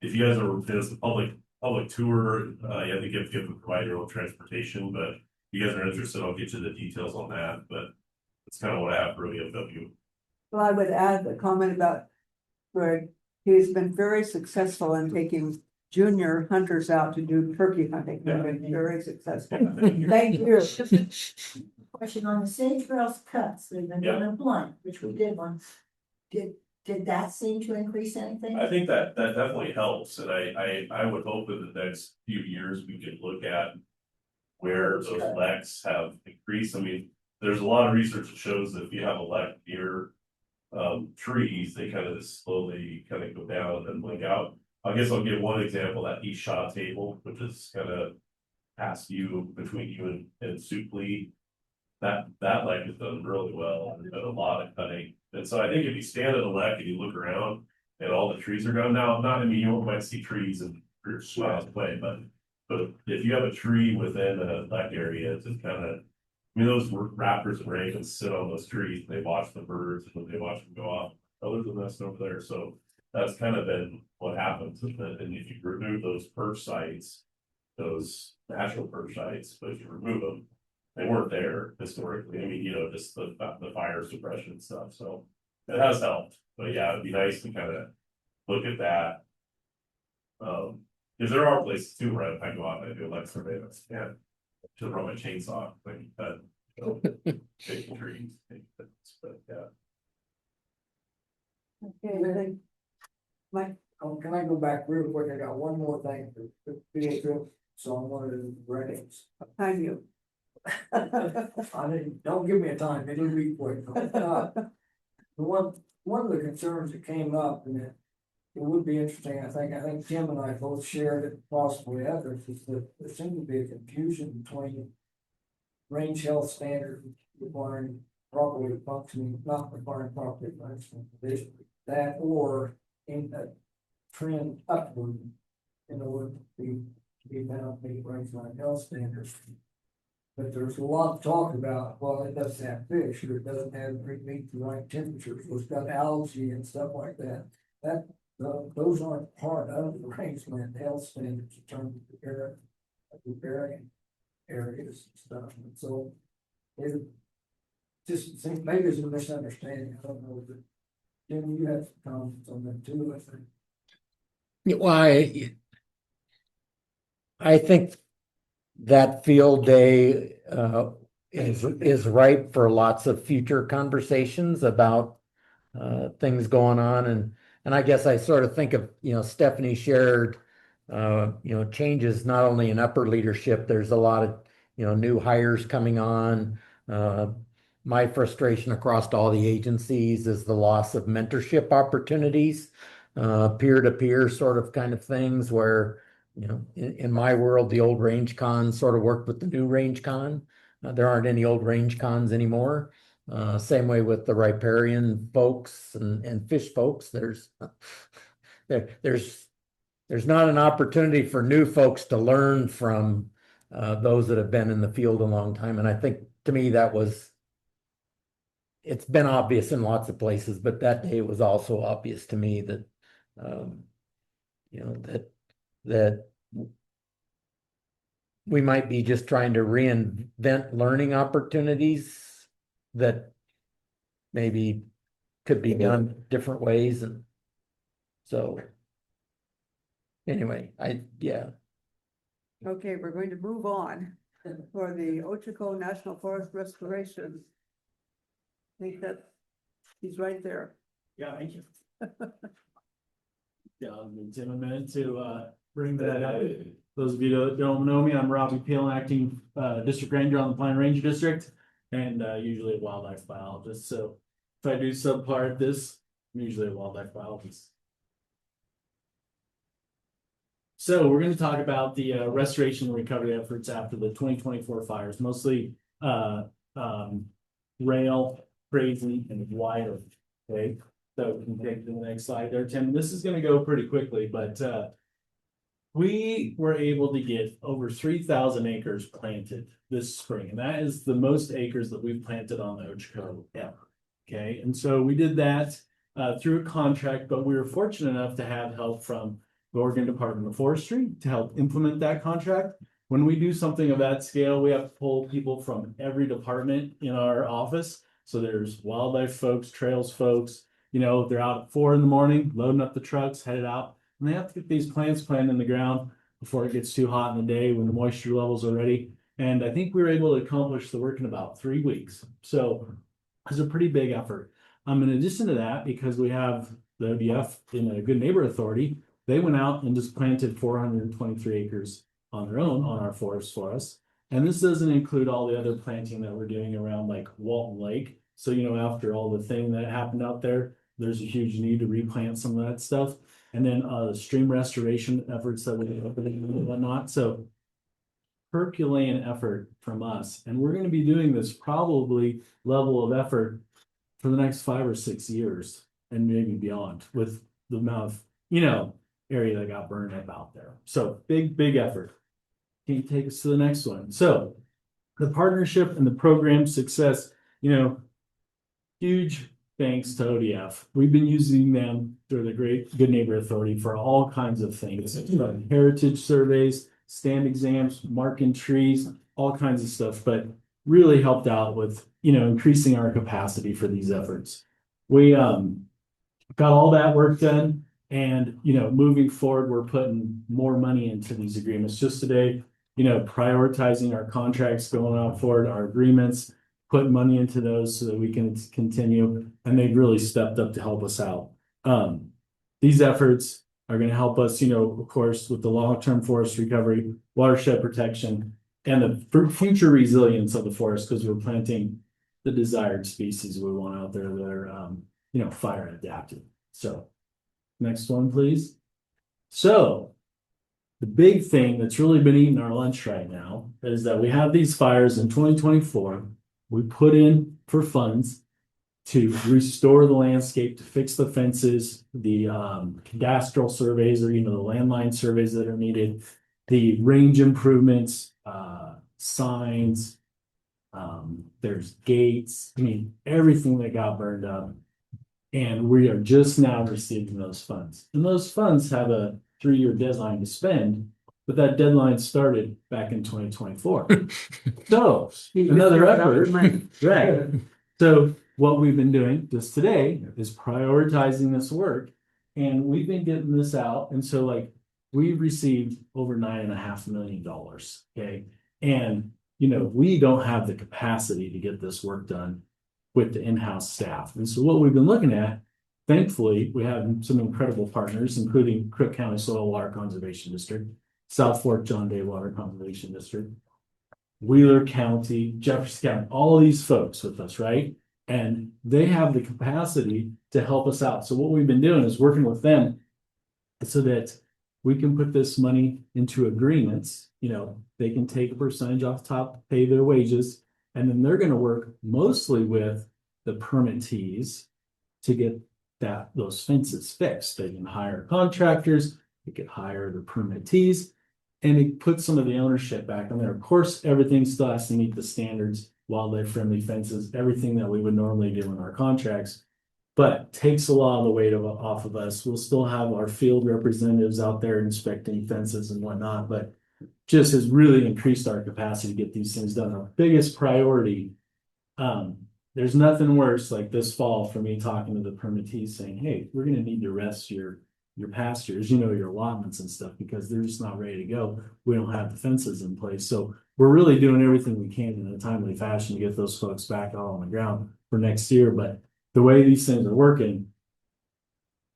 If you guys are, there's a public tour, you have to give and provide your own transportation, but if you guys are interested, I'll get you the details on that, but that's kind of what I have for OEFW. Well, I would add a comment about Greg. He's been very successful in taking junior hunters out to do turkey hunting. They've been very successful. Thank you. Question on the Sage Grouse cuts, they've been doing a blunt, which we did one. Did that seem to increase anything? I think that definitely helps, and I would hope in the next few years we could look at where those leks have increased. I mean, there's a lot of research that shows that if you have a lek near trees, they kind of just slowly kind of go down and then blink out. I guess I'll give one example, that East Shaw table, which is kind of past you, between you and Supley. That lek has done really well, and there's been a lot of cutting. And so I think if you stand at a lek and you look around and all the trees are gone now, not, I mean, you might see trees and miles away, but if you have a tree within a lek area, it's just kind of, I mean, those raptors and ravens sit on those trees, they watch the birds and they watch them go off. Others are nesting over there, so that's kind of been what happens. And if you remove those perch sites, those natural perch sites, but if you remove them, they weren't there historically. I mean, you know, just the fire suppression and stuff. So it has helped. But yeah, it'd be nice to kind of look at that. Because there are places too where I go out and I do like surveillance. Yeah. To run my chainsaw, like that, shaking trees, but yeah. Okay, I think Mike, Can I go back real quick? I got one more thing to be able, so I'm one of the ratings. time you. I didn't, don't give me a time, it'll be quick. The one of the concerns that came up, and it would be interesting, I think Tim and I both shared it, possibly others, is that there seemed to be a confusion between range health standards requiring properly functioning, not requiring properly functioning conditions, that or in a trend upward in order to be found to meet range line health standards. But there's a lot of talk about, well, it doesn't have fish, or it doesn't have meet the right temperatures, or it's got algae and stuff like that. Those aren't part of the rangeland health standards in terms of preparing areas and stuff. And so it just seems maybe there's a misunderstanding. I don't know, but Jim, you have some comments on that too, I think. Well, I think that field day is ripe for lots of future conversations about things going on, and I guess I sort of think of, you know, Stephanie shared changes not only in upper leadership. There's a lot of, you know, new hires coming on. My frustration across all the agencies is the loss of mentorship opportunities, peer-to-peer sort of kind of things where, you know, in my world, the old range cons sort of worked with the new range con. There aren't any old range cons anymore. Same way with the riparian folks and fish folks. There's not an opportunity for new folks to learn from those that have been in the field a long time. And I think to me it's been obvious in lots of places, but that day was also obvious to me that that we might be just trying to reinvent learning opportunities that maybe could be done different ways. And so anyway, Okay, we're going to move on for the Ochoco National Forest Restoration. I think that he's right there. Yeah, thank you. Yeah, I'll give Tim a minute to bring that up. Those of you that don't know me, I'm Robbie Peel, acting district ranger on the Pine Ranger District, and usually a wildlife biologist. So if I do subpart this, I'm usually a wildlife biologist. So we're gonna talk about the restoration and recovery efforts after the 2024 fires, mostly rail, crazy, and wider. Okay, so we can take to the next slide there, Tim. This is gonna go pretty quickly, but we were able to get over 3,000 acres planted this spring, and that is the most acres that we've planted on the Ochoco ever. Okay, and so we did that through a contract, but we were fortunate enough to have help from the Oregon Department of Forestry to help implement that contract. When we do something of that scale, we have to pull people from every department in our office. So there's wildlife folks, trails folks, they're out at 4 a.m, loading up the trucks, headed out. And they have to get these plants planted in the ground before it gets too hot in the day when the moisture levels are ready. And I think we were able to accomplish the work in about 3 weeks. So it's a pretty big effort. In addition to that, because we have the ODF in a Good Neighbor Authority, they went out and just planted 423 acres on their own on our forest for us. And this doesn't include all the other planting that we're doing around like Walton Lake. So, after all the thing that happened out there, there's a huge need to replant some of that stuff. And then stream restoration efforts that we do and whatnot. So Herculean effort from us. And we're going to be doing this probably level of effort for the next 5 or 6 years and maybe beyond with the amount of, area that got burned up out there. So big effort. Can you take us to the next one? So the partnership and the program success, huge thanks to ODF. We've been using them through the Great Good Neighbor Authority for all kinds of things. Heritage surveys, stand exams, marking trees, all kinds of stuff, but really helped out with, increasing our capacity for these efforts. We got all that work done. And, moving forward, we're putting more money into these agreements. Just today, prioritizing our contracts going out forward, our agreements, putting money into those so that we can continue. And they've really stepped up to help us out. These efforts are going to help us, of course, with the long-term forest recovery, watershed protection, and the future resilience of the forest, because we're planting the desired species we want out there that are, fire adapted. So next one, please. So the big thing that's really been eating our lunch right now is that we have these fires in 2024. We put in for funds to restore the landscape, to fix the fences, the cadastral surveys, or the landline surveys that are needed, the range improvements, signs, there's gates, everything that got burned up. And we are just now receiving those funds. And those funds have a 3-year deadline to spend, but that deadline started back in 2024. So another effort, right? So what we've been doing just today is prioritizing this work, and we've been getting this out. And so we've received over $9.5 million. Okay. And, we don't have the capacity to get this work done with the in-house staff. And so what we've been looking at, thankfully, we have some incredible partners, including Crook County Soil Water Conservation District, South Fork John Day Water Conservation District, Wheeler County, Jefferson County, all of these folks with us, right? And they have the capacity to help us out. So what we've been doing is working with them so that we can put this money into agreements. They can take a percentage off the top, pay their wages, and then they're going to work mostly with the permittees to get those fences fixed. They can hire contractors, they could hire the permittees, and it puts some of the ownership back on there. Of course, everything still has to meet the standards, wildlife friendly fences, everything that we would normally do in our contracts, but takes a lot of the weight off of us. We'll still have our field representatives out there inspecting fences and whatnot, but just has really increased our capacity to get these things done. Our biggest priority, there's nothing worse like this fall for me talking to the permittees saying, hey, we're going to need to rest your pastures, your allotments and stuff, because they're just not ready to go. We don't have the fences in place. So we're really doing everything we can in a timely fashion to get those folks back out on the ground for next year. But the way these things are working,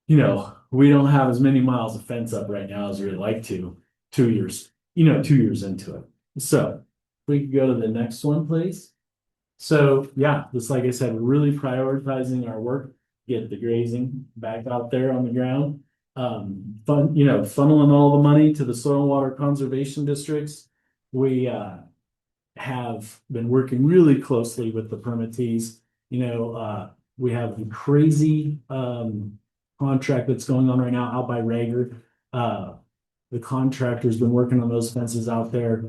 we don't have as many miles of fence up right now as we'd like to 2 years, 2 years into it. So if we could go to the next one, please. So yeah, just like I said, we're really prioritizing our work, get the grazing back out there on the ground. funneling all the money to the soil and water conservation districts. We have been working really closely with the permittees. We have a crazy contract that's going on right now out by Rager. The contractor's been working on those fences out there.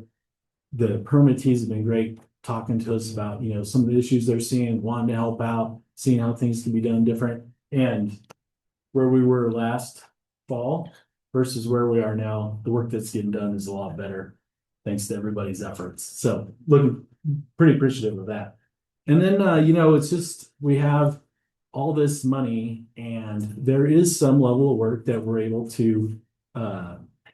The permittees have been great talking to us about, some of the issues they're seeing, wanting to help out, seeing how things can be done different. And where we were last fall versus where we are now, the work that's getting done is a lot better. Thanks to everybody's efforts. So looking pretty appreciative of that. And then, it's just, we have all this money and there is some level of work that we're able to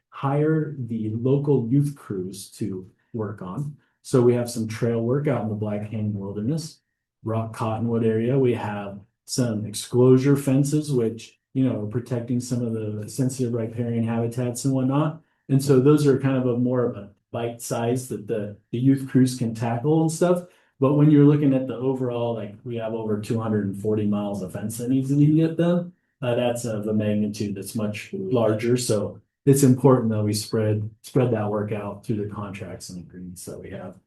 hire the local youth crews to work on. So we have some trail work out in the Black Canyon Wilderness, Rock Cottonwood area. We have some exclosure fences, which, are protecting some of the sensitive riparian habitats and whatnot. And so those are kind of a more of a bite size that the youth crews can tackle and stuff. But when you're looking at the overall, like we have over 240 miles of fence that needs to be get done, that's of a magnitude that's much larger. So it's important that we spread that work out through the contracts and agreements that we have.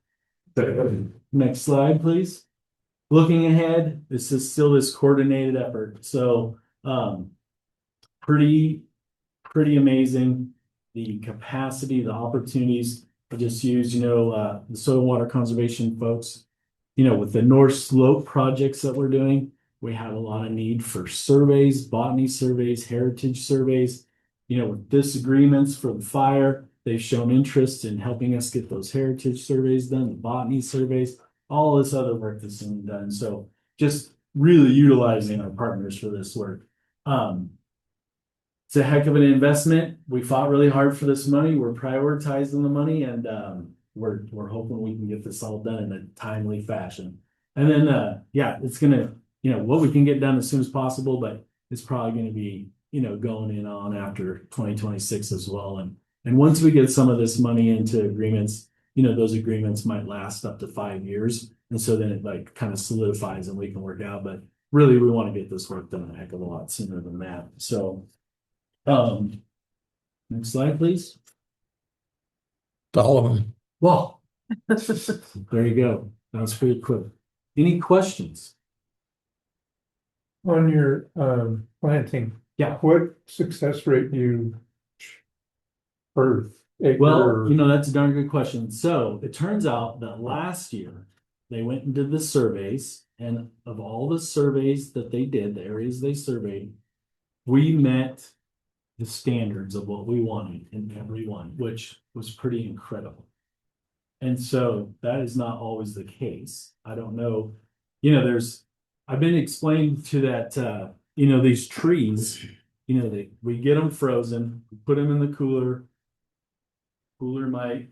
Next slide, please. Looking ahead, this is still this coordinated effort. So pretty amazing. The capacity, the opportunities. I just use, the soil and water conservation folks. With the North Slope projects that we're doing, we have a lot of need for surveys, botany surveys, heritage surveys. With disagreements for the fire, they've shown interest in helping us get those heritage surveys done, the botany surveys, all this other work that's being done. So just really utilizing our partners for this work. It's a heck of an investment. We fought really hard for this money. We're prioritizing the money and we're hoping we can get this all done in a timely fashion. And then it's gonna, what we can get done as soon as possible, but it's probably gonna be, going in on after 2026 as well. And once we get some of this money into agreements, those agreements might last up to 5 years. And so then it kind of solidifies and we can work out. But really we want to get this work done a heck of a lot sooner than that. So next slide, please. All of them. Well, there you go. That was pretty quick. Any questions? On your planting. Yeah. What success rate do you per acre? Well, that's a darn good question. So it turns out that last year they went and did the surveys, and of all the surveys that they did, the areas they surveyed, we met the standards of what we wanted in every one, which was pretty incredible. And so that is not always the case. I don't know, I've been explained to that, these trees, we get them frozen, we put them in the cooler might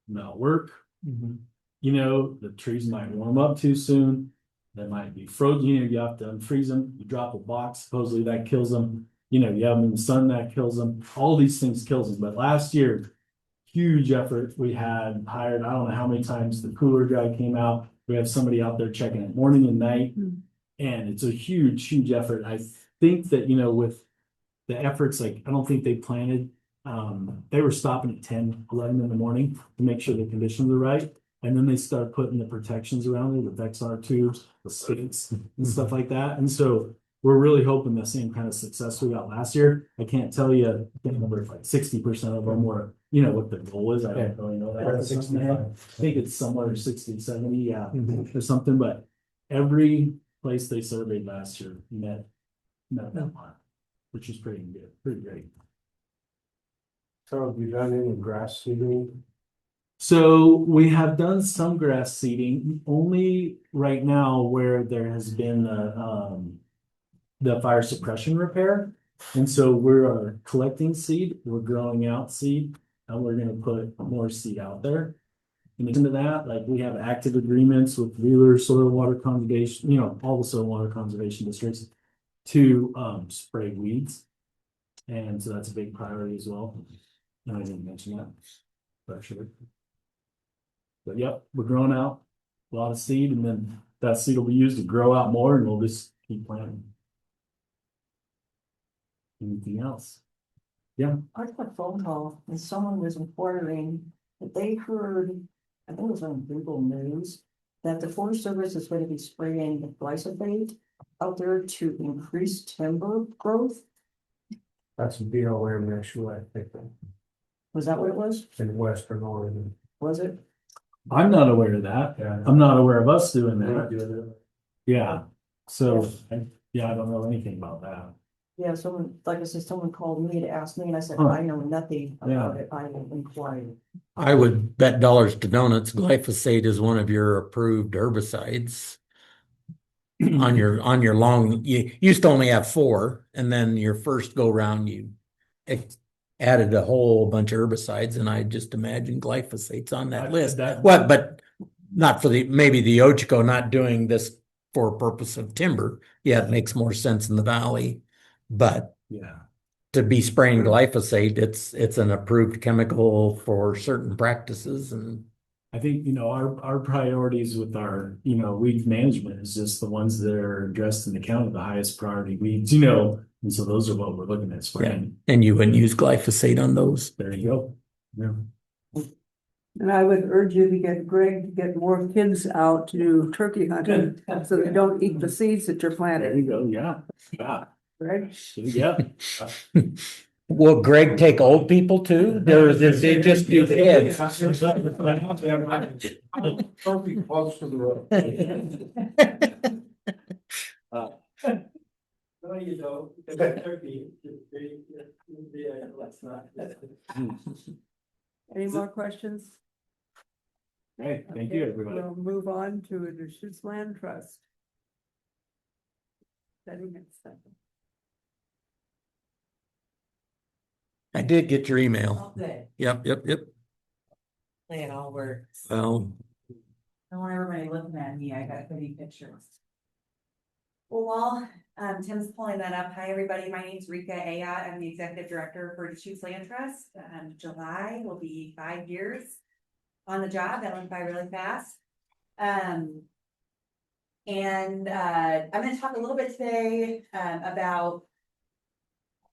not work. The trees might warm up too soon. They might be frozen, you have to unfreeze them. You drop a box, supposedly that kills them. You have them in the sun, that kills them. All these things kills them. But last year, huge effort. We had hired, I don't know how many times the cooler guy came out. We have somebody out there checking it morning and night. And it's a huge effort. I think that, with the efforts, I don't think they planted, they were stopping at 10, 11 in the morning to make sure the conditions are right. And then they start putting the protections around it, the XR tubes, the stakes and stuff like that. And so we're really hoping the same kind of success we got last year. I can't tell you, I think number like 60% of them were, what the goal is. I don't really know that. I think it's somewhere 60, 70, or something, but every place they surveyed last year met that mark, which is pretty good, pretty great. So have you done any grass seeding? So we have done some grass seeding, only right now where there has been the fire suppression repair. And so we're collecting seed, we're growing out seed, and we're gonna put more seed out there. In addition to that, like we have active agreements with Wheeler Soil Water Conservation, all the soil water conservation districts to spray weeds. And so that's a big priority as well. And I didn't mention that, but sure. But yep, we're growing out a lot of seed, and then that seed will be used to grow out more, and we'll just keep planting. Anything else? I got a phone call and someone was inquiring that they heard, I think it was on Google News, that the Forest Service is going to be spraying glyphosate out there to increase timber growth. That's a BLM issue, I think, Was that what it was? in Western Oregon. Was it? I'm not aware of that. Yeah. I'm not aware of us doing We're not that. doing it. Yeah. So, yeah, I don't know anything about that. Yeah, someone, like I said, someone called me to ask me and I said, Huh. I know nothing about it. I will inquire. I would bet dollars to donuts glyphosate is one of your approved herbicides. On your long, you used to only have 4, and then your first go round you added a whole bunch of herbicides, and I just imagine glyphosate's on that list. What, but not for maybe the Ochiko not doing this for purpose of timber. Yeah, it makes more sense in the valley, but Yeah. to be spraying glyphosate, it's an approved chemical for certain practices, and I think, our priorities with our, weed management is just the ones that are addressed in the county, the highest priority weeds, and so those are what we're looking at spraying. and you wouldn't use glyphosate on those. There you go. Yeah. And I would urge you to get Greg to get more kids out to do turkey hunting, so they don't eat the seeds that you're There planting, you go. Yeah. Yeah. right? Yeah. Will Greg take old people too? Does they just do kids? Don't be close to the road. No, you don't. It's turkey. Let's not. Any more questions? Hey, thank you, everybody. We'll move on to the Deschutes Land Trust. Setting it second. I did get your email. Good. Yep. It all works. Well, Don't want everybody looking at me, I got pretty pictures. Well, while Tim's pulling that up, hi, everybody, my name's Rika Ayat, I'm the executive director for Deschutes Land Trust. July will be 5 years on the job, that went by really fast. I'm gonna talk a little bit today about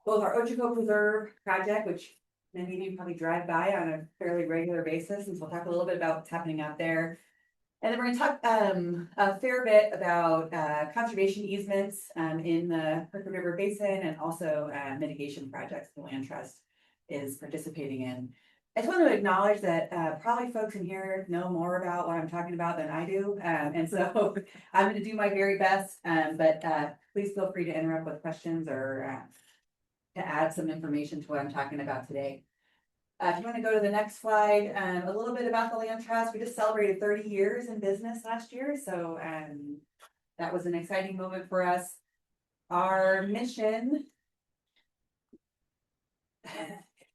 both our Ochiko Preserve project, which many of you probably drive by on a fairly regular basis, and so we'll talk a little bit about what's happening out there. And then we're gonna talk a fair bit about conservation easements in the Crook River Basin, and also mitigation projects the Land Trust is participating in. I just want to acknowledge that probably folks in here know more about what I'm talking about than I do, and so I'm going to do my very best. But please feel free to interrupt with questions or to add some information to what I'm talking about today. If you want to go to the next slide, a little bit about the Land Trust. We just celebrated 30 years in business last year, so that was an exciting moment for us. Our mission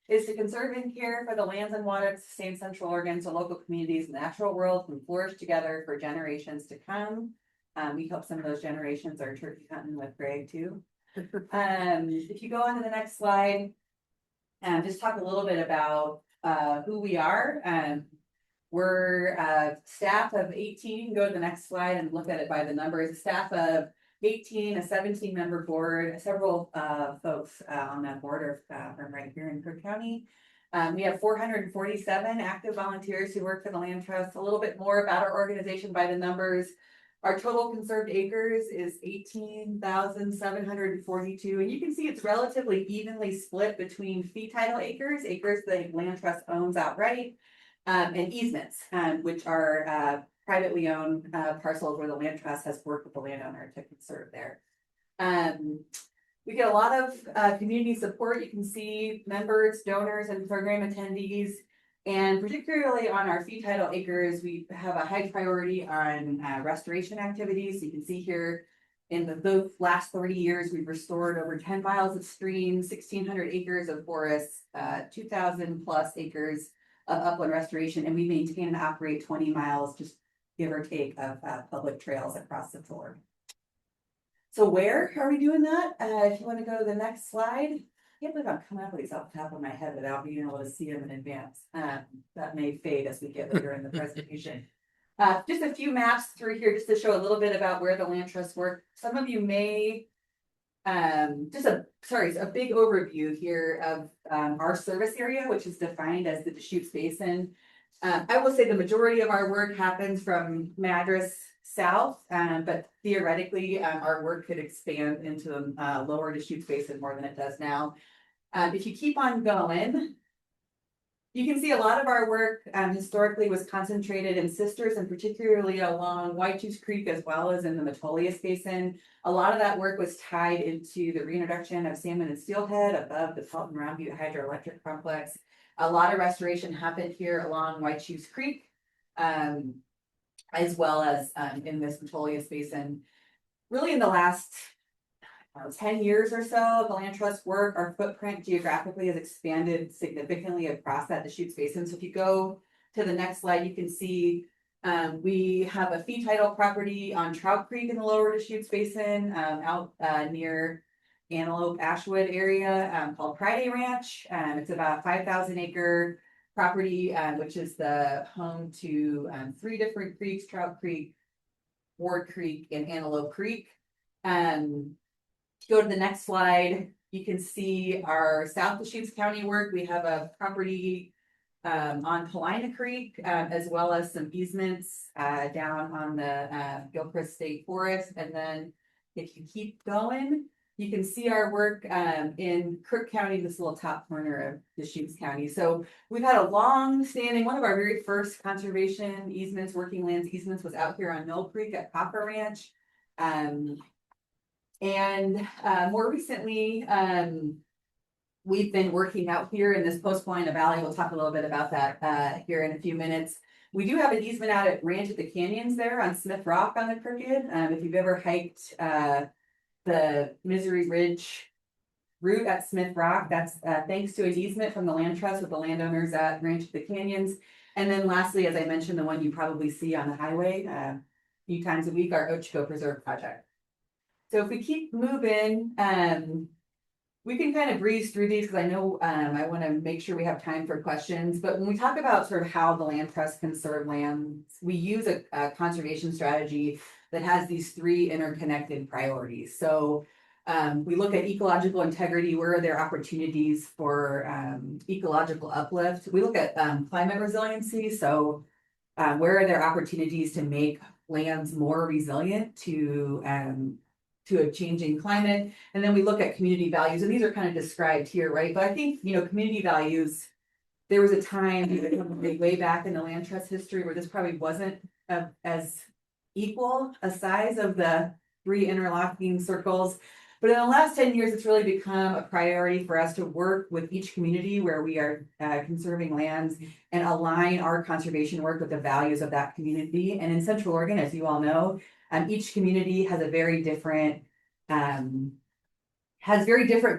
is to conserve and care for the lands and waters of sustain Central Oregon, so local communities and the natural world can flourish together for generations to come. We hope some of those generations are turkey hunting with Greg too. If you go on to the next slide, just talk a little bit about who we are. We're a staff of 18. You can go to the next slide and look at it by the numbers. A staff of 18, a 17-member board, several folks on that board are from right here in Crook County. We have 447 active volunteers who work for the Land Trust. A little bit more about our organization by the numbers. Our total conserved acres is 18,742, and you can see it's relatively evenly split between fee title acres the Land Trust owns outright, and easements, which are privately owned parcels where the Land Trust has worked with the landowner to conserve there. We get a lot of community support. You can see members, donors, and program attendees. And particularly on our fee title acres, we have a high priority on restoration activities. You can see here in the last 30 years, we've restored over 10 miles of streams, 1,600 acres of forests, 2,000 plus acres of upland restoration, and we maintain and operate 20 miles, just give or take, of public trails across the board. So where are we doing that? If you want to go to the next slide. I can't believe I'm coming up with these off the top of my head without being able to see them in advance. That may fade as we get later in the presentation. Just a few maps through here just to show a little bit about where the Land Trust work. Some of you may, just a sorry, a big overview here of our service area, which is defined as the Deschutes Basin. I will say the majority of our work happens from Madras south, but theoretically, our work could expand into the lower Deschutes Basin more than it does now. If you keep on going, you can see a lot of our work historically was concentrated in sisters and particularly along White Juice Creek as well as in the Metolius Basin. A lot of that work was tied into the reintroduction of salmon and steelhead above the Pelton Round Butte Hydroelectric Complex. A lot of restoration happened here along White Juice Creek, as well as in this Metolius Basin. Really in the last 10 years or so of the land trust work, our footprint geographically has expanded significantly across that Deschutes Basin. So if you go to the next slide, you can see we have a fee title property on Trout Creek in the lower Deschutes Basin, out near Antelope Ashwood area, called Friday Ranch. It's about 5,000 acre property, which is the home to 3 different creeks: Trout Creek, Ward Creek, and Antelope Creek. Go to the next slide, you can see our South Deschutes County work. We have a property on Paulina Creek, as well as some easements down on the Gilchrist State Forest. And then if you keep going, you can see our work in Crook County, this little top corner of Deschutes County. So we've had a long standing, one of our very first conservation easements, working lands easements, was out here on Mill Creek at Copper Ranch. And more recently, we've been working out here in this Post Paulina Valley. We'll talk a little bit about that here in a few minutes. We do have an easement out at Ranch at the Canyons there on Smith Rock on the Crooked. If you've ever hiked the Misery Ridge route at Smith Rock, that's thanks to an easement from the land trust with the landowners at Ranch at the Canyons. And then lastly, as I mentioned, the one you probably see on the highway a few times a week, our Ochoco Preserve project. So if we keep moving, we can kind of breeze through these because I know I want to make sure we have time for questions. But when we talk about sort of how the land trust conserve lands, we use a conservation strategy that has these 3 interconnected priorities. So we look at ecological integrity. Where are there opportunities for ecological uplift? We look at climate resiliency. So where are there opportunities to make lands more resilient to a changing climate? And then we look at community values, and these are kind of described here, right? But I think, community values, there was a time way back in the land trust history where this probably wasn't as equal a size of the 3 interlocking circles. But in the last 10 years, it's really become a priority for us to work with each community where we are conserving lands and align our conservation work with the values of that community. And in Central Oregon, as you all know, each community has a very different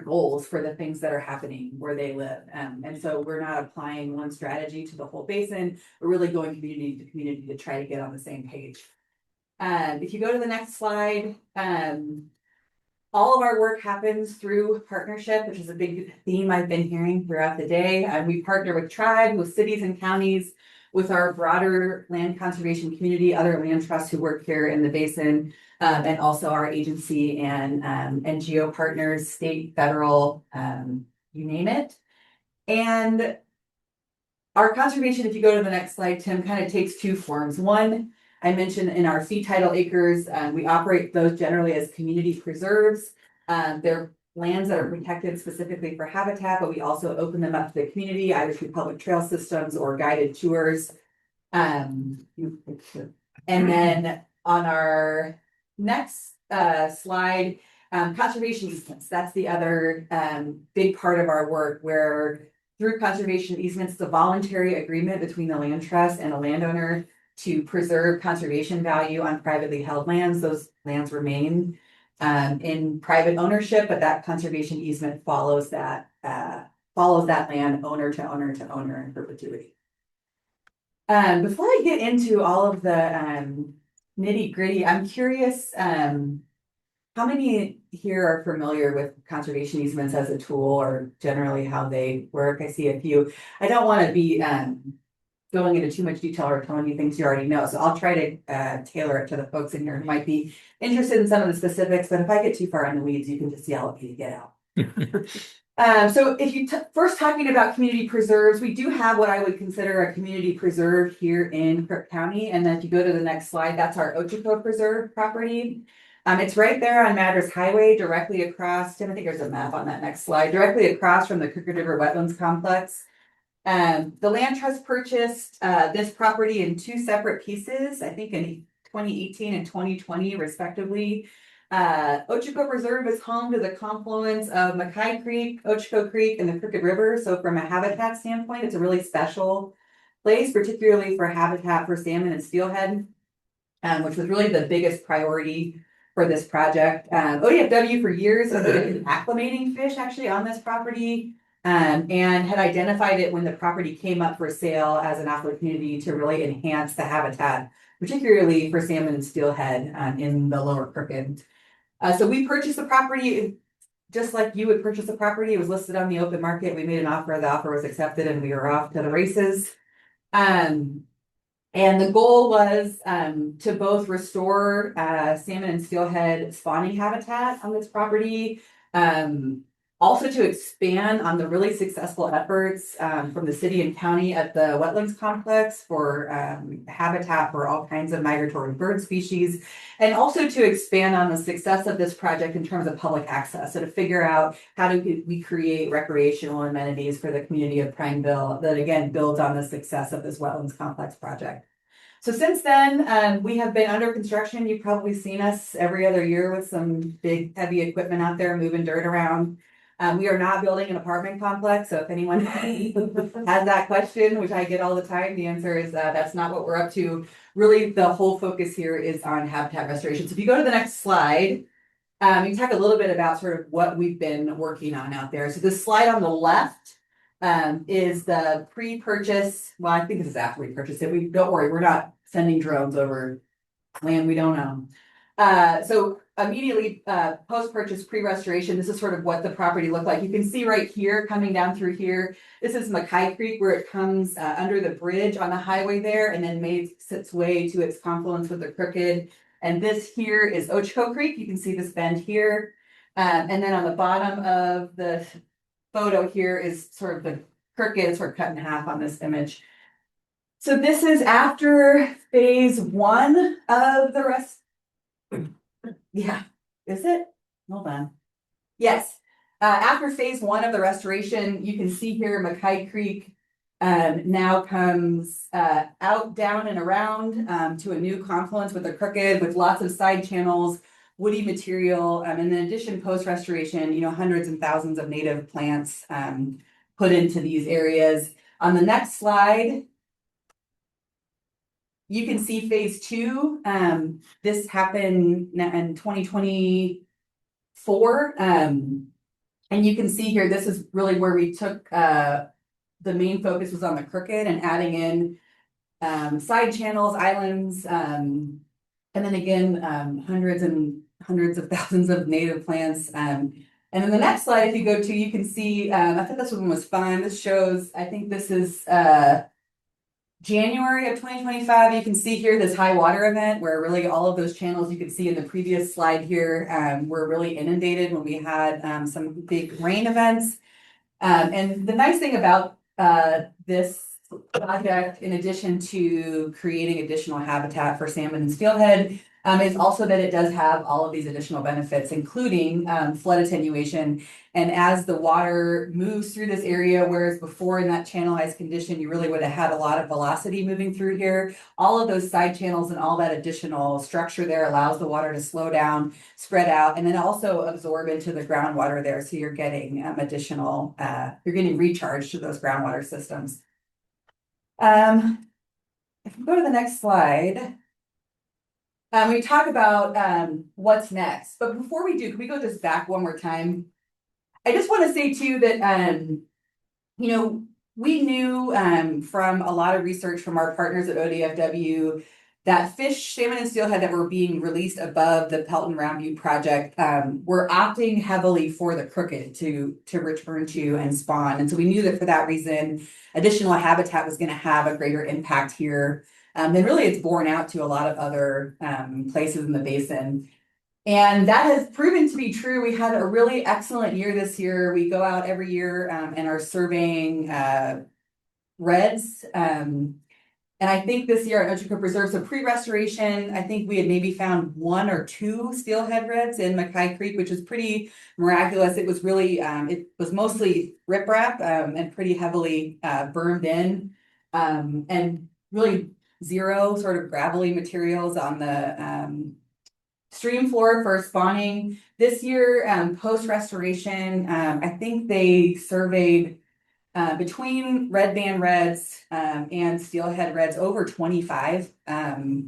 goals for the things that are happening where they live. And so we're not applying one strategy to the whole basin. We're really going community to community to try to get on the same page. If you go to the next slide, all of our work happens through partnership, which is a big theme I've been hearing throughout the day. We partner with tribes, with cities and counties, with our broader land conservation community, other land trusts who work here in the basin, and also our agency and NGO partners, state, federal, you name it. And our conservation, if you go to the next slide, Tim, kind of takes 2 forms. One, I mentioned in our fee title acres, we operate those generally as community preserves. They're lands that are protected specifically for habitat, but we also open them up to the community, either through public trail systems or guided tours. And then on our next slide, conservation easements. That's the other big part of our work, where through conservation easements, the voluntary agreement between the land trust and a landowner to preserve conservation value on privately held lands. Those lands remain in private ownership, but that conservation easement follows that land owner to owner to owner in perpetuity. Before I get into all of the nitty gritty, I'm curious, how many here are familiar with conservation easements as a tool, or generally how they work? I see a few. I don't want to be going into too much detail or telling you things you already know. So I'll try to tailor it to the folks in here who might be interested in some of the specifics. But if I get too far in the weeds, you can just yell at me to get out. So if you first talking about community preserves, we do have what I would consider a community preserve here in Crook County. And then if you go to the next slide, that's our Ochoco Preserve property. It's right there on Matters Highway, directly across, Tim, I think there's a map on that next slide, directly across from the Crooked River Wetlands Complex. The land trust purchased this property in two separate pieces, I think in 2018 and 2020 respectively. Ochoco Reserve is home to the confluence of Mackay Creek, Ochoco Creek, and the Crooked River. So from a habitat standpoint, it's a really special place, particularly for habitat for salmon and steelhead, which was really the biggest priority for this project. ODFW for years has been acclimating fish actually on this property, and had identified it when the property came up for sale as an opportunity to really enhance the habitat, particularly for salmon and steelhead in the lower Crooked. So we purchased the property just like you would purchase a property. It was listed on the open market. We made an offer, the offer was accepted, and we were off to the races. And the goal was to both restore salmon and steelhead spawning habitat on this property, also to expand on the really successful efforts from the city and county at the wetlands complex for habitat for all kinds of migratory bird species, and also to expand on the success of this project in terms of public access. So to figure out how do we create recreational amenities for the community of Prineville that again builds on the success of this wetlands complex project. So since then, we have been under construction. You've probably seen us every other year with some big heavy equipment out there moving dirt around. We are not building an apartment complex, so if anyone has that question, which I get all the time, the answer is that's not what we're up to. Really, the whole focus here is on habitat restoration. So if you go to the next slide, you talk a little bit about sort of what we've been working on out there. So this slide on the left is the pre-purchase. Well, I think this is after we purchased it. We don't worry, we're not sending drones over land we don't own. So immediately post-purchase pre-restoration, this is sort of what the property looked like. You can see right here coming down through here, this is Mackay Creek where it comes under the bridge on the highway there and then makes its way to its confluence with the Crooked. And this here is Ochoco Creek. You can see this bend here. And then on the bottom of the photo here is sort of the Crooked sort of cut in half on this image. So this is after phase one of the rest. Yeah, is it? Hold on. Yes. After phase one of the restoration, you can see here Mackay Creek now comes out, down, and around to a new confluence with the Crooked with lots of side channels, woody material, and in addition, post-restoration, you know, hundreds and thousands of native plants put into these areas. On the next slide, you can see phase two. This happened in 2024. And you can see here, this is really where we took, the main focus was on the Crooked and adding in side channels, islands, and then again, hundreds of thousands of native plants. And then the next slide, if you go to, you can see, I thought this one was fun. This shows, I think this is January of 2025. You can see here this high water event where really all of those channels you can see in the previous slide here were really inundated when we had some big rain events. And the nice thing about this project, in addition to creating additional habitat for salmon and steelhead, is also that it does have all of these additional benefits, including flood attenuation. And as the water moves through this area, whereas before in that channelized condition, you really would have had a lot of velocity moving through here, all of those side channels and all that additional structure there allows the water to slow down, spread out, and then also absorb into the groundwater there. So you're getting additional, you're getting recharge to those groundwater systems. If we go to the next slide, we talk about what's next. But before we do, can we go just back one more time? I just want to say too that, you know, we knew from a lot of research from our partners at ODFW that fish, salmon and steelhead that were being released above the Pelton Roundview project were opting heavily for the Crooked to return to and spawn. And so we knew that for that reason, additional habitat was going to have a greater impact here. And really it's borne out to a lot of other places in the basin. And that has proven to be true. We had a really excellent year this year. We go out every year and are surveying reds. And I think this year at Ochoco Preserve, so pre-restoration, I think we had maybe found 1 or 2 steelhead reds in Mackay Creek, which is pretty miraculous. It was really, it was mostly riprap and pretty heavily burned in, and really zero sort of gravelly materials on the stream floor for spawning. This year, post-restoration, I think they surveyed between red band reds and steelhead reds, over 25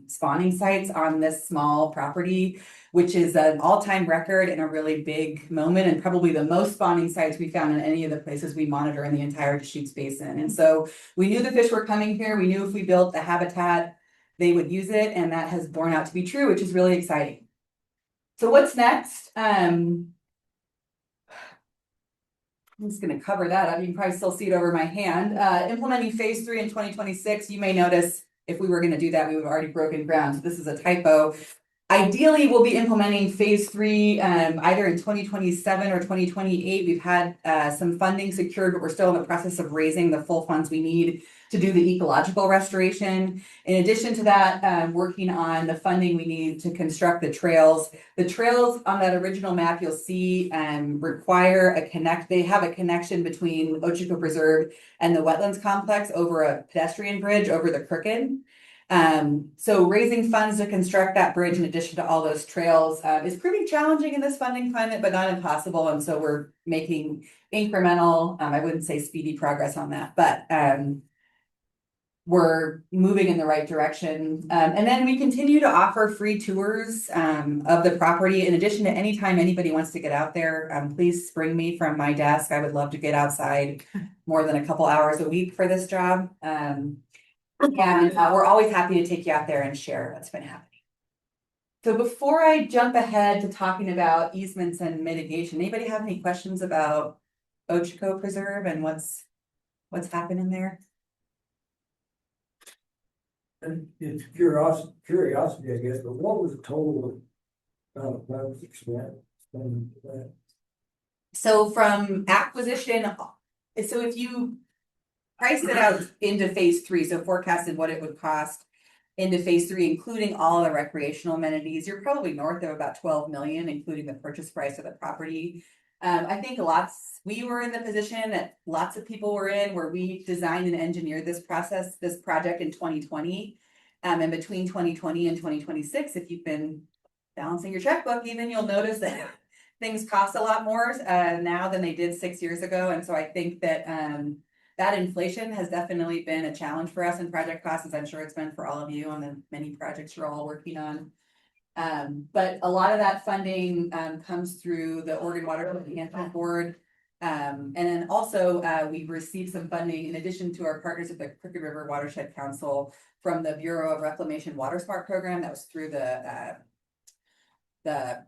spawning sites on this small property, which is an all-time record and a really big moment, and probably the most spawning sites we found in any of the places we monitor in the entire Deschutes Basin. And so we knew the fish were coming here. We knew if we built the habitat, they would use it, and that has borne out to be true, which is really exciting. So what's next? I'm just going to cover that up. You can probably still see it over my hand. Implementing phase 3 in 2026. You may notice if we were going to do that, we would have already broken ground. So this is a typo. Ideally, we'll be implementing phase 3 either in 2027 or 2028. We've had some funding secured, but we're still in the process of raising the full funds we need to do the ecological restoration. In addition to that, working on the funding we need to construct the trails. The trails on that original map you'll see require they have a connection between Ochoco Preserve and the wetlands complex over a pedestrian bridge over the Crook. So raising funds to construct that bridge in addition to all those trails is pretty challenging in this funding climate, but not impossible. And so we're making incremental, I wouldn't say speedy progress on that, but we're moving in the right direction. And then we continue to offer free tours of the property. In addition to anytime anybody wants to get out there, please spring me from my desk. I would love to get outside more than a couple hours a week for this job. And we're always happy to take you out there and share what's been happening. So before I jump ahead to talking about easements and mitigation, anybody have any questions about Ochoco Preserve and what's happening there? And it's curiosity, I guess, but what was the total funds spent? So from acquisition, so if you price it out into phase 3, so forecasted what it would cost into phase 3, including all the recreational amenities, you're probably north of about 12 million, including the purchase price of the property. I think we were in the position that lots of people were in, where we designed and engineered this project in 2020. And between 2020 and 2026, if you've been balancing your checkbook, even you'll notice that things cost a lot more now than they did 6 years ago. And so I think that that inflation has definitely been a challenge for us in project costs, as I'm sure it's been for all of you on the many projects you're all working on. But a lot of that funding comes through the Oregon Water Management Board. And then also we've received some funding in addition to our partners at the Crooked River Watershed Council from the Bureau of Reclamation Water Smart program that was through the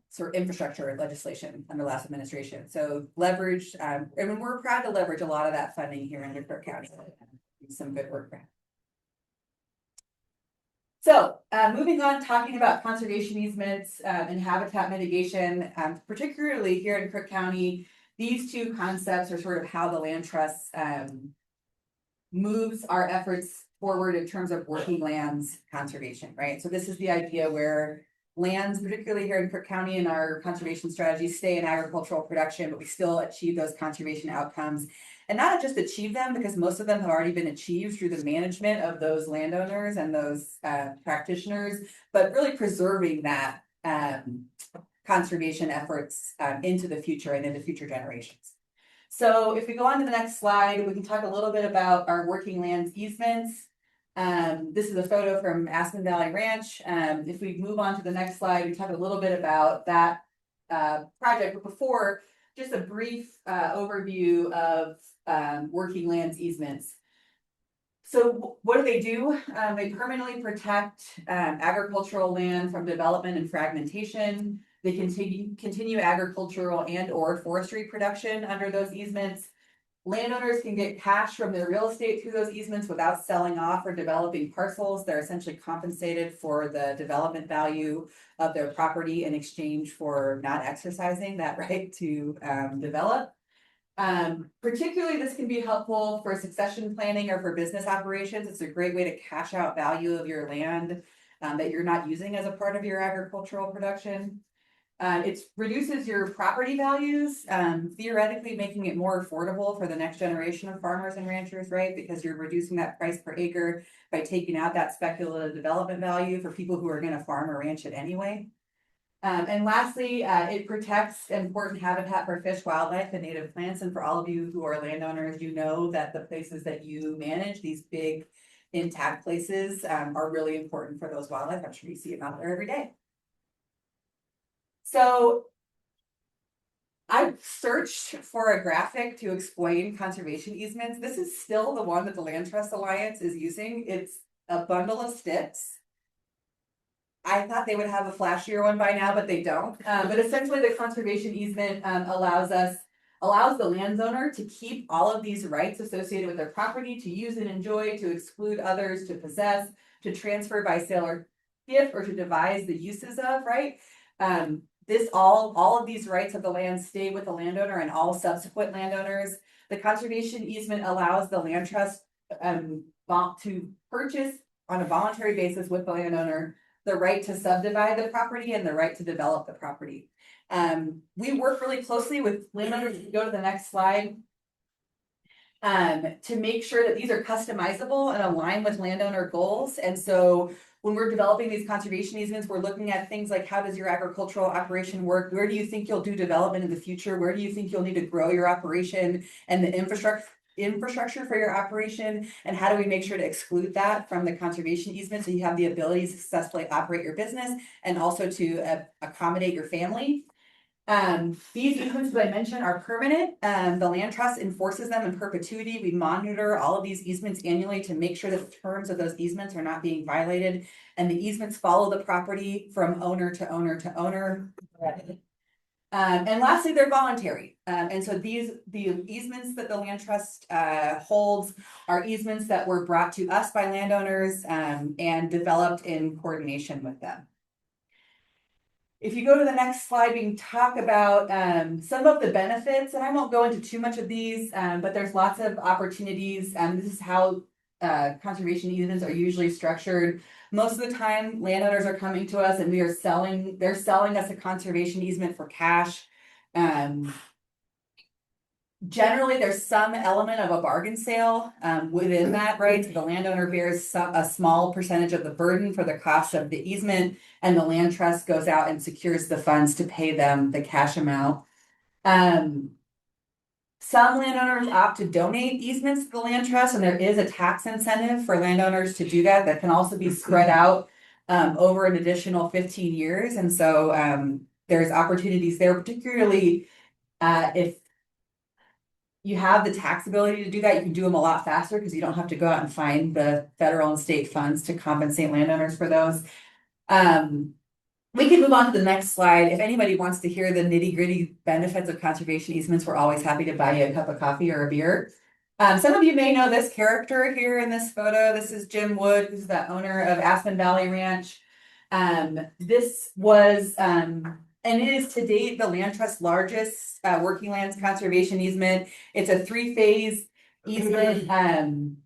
sort of infrastructure legislation under last administration. So leveraged, and we're proud to leverage a lot of that funding here in Crook County. Some good work. So moving on, talking about conservation easements and habitat mitigation, particularly here in Crook County, these two concepts are sort of how the land trust moves our efforts forward in terms of working lands conservation, right? So this is the idea where lands, particularly here in Crook County in our conservation strategies, stay in agricultural production, but we still achieve those conservation outcomes. And not just achieve them, because most of them have already been achieved through the management of those landowners and those practitioners, but really preserving that conservation efforts into the future and into future generations. So if we go on to the next slide, we can talk a little bit about our working lands easements. This is a photo from Aspen Valley Ranch. If we move on to the next slide, we talk a little bit about that project, but before, just a brief overview of working lands easements. So what do? They permanently protect agricultural land from development and fragmentation. They continue agricultural and or forestry production under those easements. Landowners can get cash from their real estate through those easements without selling off or developing parcels. They're essentially compensated for the development value of their property in exchange for not exercising that right to develop. Particularly, this can be helpful for succession planning or for business operations. It's a great way to cash out value of your land that you're not using as a part of your agricultural production. It reduces your property values, theoretically making it more affordable for the next generation of farmers and ranchers, right? Because you're reducing that price per acre by taking out that speculative development value for people who are going to farm or ranch it anyway. And lastly, it protects important habitat for fish, wildlife, and native plants. And for all of you who are landowners, you know that the places that you manage, these big intact places, are really important for those wildlife. I'm sure you see them out there every day. So I've searched for a graphic to explain conservation easements. This is still the one that the Land Trust Alliance is using. It's a bundle of sticks. I thought they would have a flashier one by now, but they don't. But essentially the conservation easement allows the landowner to keep all of these rights associated with their property, to use and enjoy, to exclude others, to possess, to transfer by sale or gift, or to devise the uses of, right? All of these rights of the land stay with the landowner and all subsequent landowners. The conservation easement allows the land trust to purchase on a voluntary basis with the landowner the right to subdivide the property and the right to develop the property. We work really closely with landowners. Go to the next slide. To make sure that these are customizable and align with landowner goals. And so when we're developing these conservation easements, we're looking at things like, how does your agricultural operation work? Where do you think you'll do development in the future? Where do you think you'll need to grow your operation and the infrastructure for your operation? And how do we make sure to exclude that from the conservation easement so you have the ability to successfully operate your business and also to accommodate your family? These easements that I mentioned are permanent. The land trust enforces them in perpetuity. We monitor all of these easements annually to make sure that the terms of those easements are not being violated, and the easements follow the property from owner to owner to owner. And lastly, they're voluntary. And so the easements that the land trust holds are easements that were brought to us by landowners and developed in coordination with them. If you go to the next slide, we can talk about some of the benefits, and I won't go into too much of these, but there's lots of opportunities. This is how conservation easements are usually structured. Most of the time, landowners are coming to us and they're selling us a conservation easement for cash. Generally, there's some element of a bargain sale within that, right? So the landowner bears a small percentage of the burden for the cost of the easement, and the land trust goes out and secures the funds to pay them the cash amount. Some landowners opt to donate easements to the land trust, and there is a tax incentive for landowners to do that. That can also be spread out over an additional 15 years. And so there's opportunities there, particularly if you have the tax ability to do that. You can do them a lot faster because you don't have to go out and find the federal and state funds to compensate landowners for those. We can move on to the next slide. If anybody wants to hear the nitty-gritty benefits of conservation easements, we're always happy to buy you a cup of coffee or a beer. Some of you may know this character here in this photo. This is Jim Wood, who's the owner of Aspen Valley Ranch. This was and it is to date the land trust's largest working lands conservation easement. It's a 3-phase easement,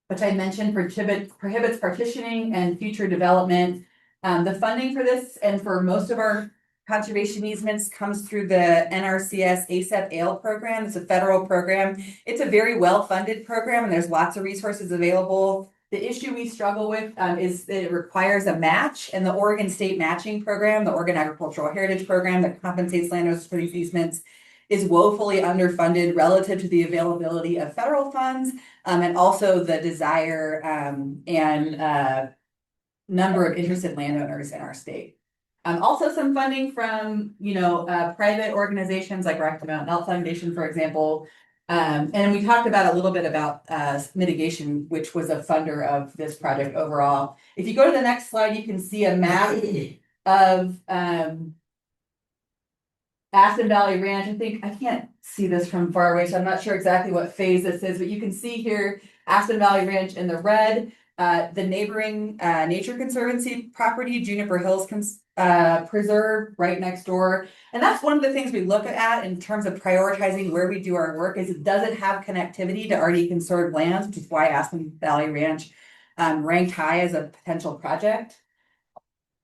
which I mentioned prohibits partitioning and future development. The funding for this and for most of our conservation easements comes through the NRCS ASAP ALE program. It's a federal program. It's a very well-funded program, and there's lots of resources available. The issue we struggle with is that it requires a match, and the Oregon State Matching Program, the Oregon Agricultural Heritage Program that compensates landowners for these easements, is woefully underfunded relative to the availability of federal funds and also the desire and number of interested landowners in our state. Also some funding from, private organizations like Rocky Mountain Elk Foundation, for example. And we talked about a little bit about mitigation, which was a funder of this project overall. If you go to the next slide, you can see a map of Aspen Valley Ranch, I can't see this from far away, so I'm not sure exactly what phase this is, but you can see here Aspen Valley Ranch in the red, the neighboring Nature Conservancy property, Juniper Hills Preserve right next door. And that's one of the things we look at in terms of prioritizing where we do our work is it doesn't have connectivity to already conserved lands, which is why Aspen Valley Ranch ranked high as a potential project.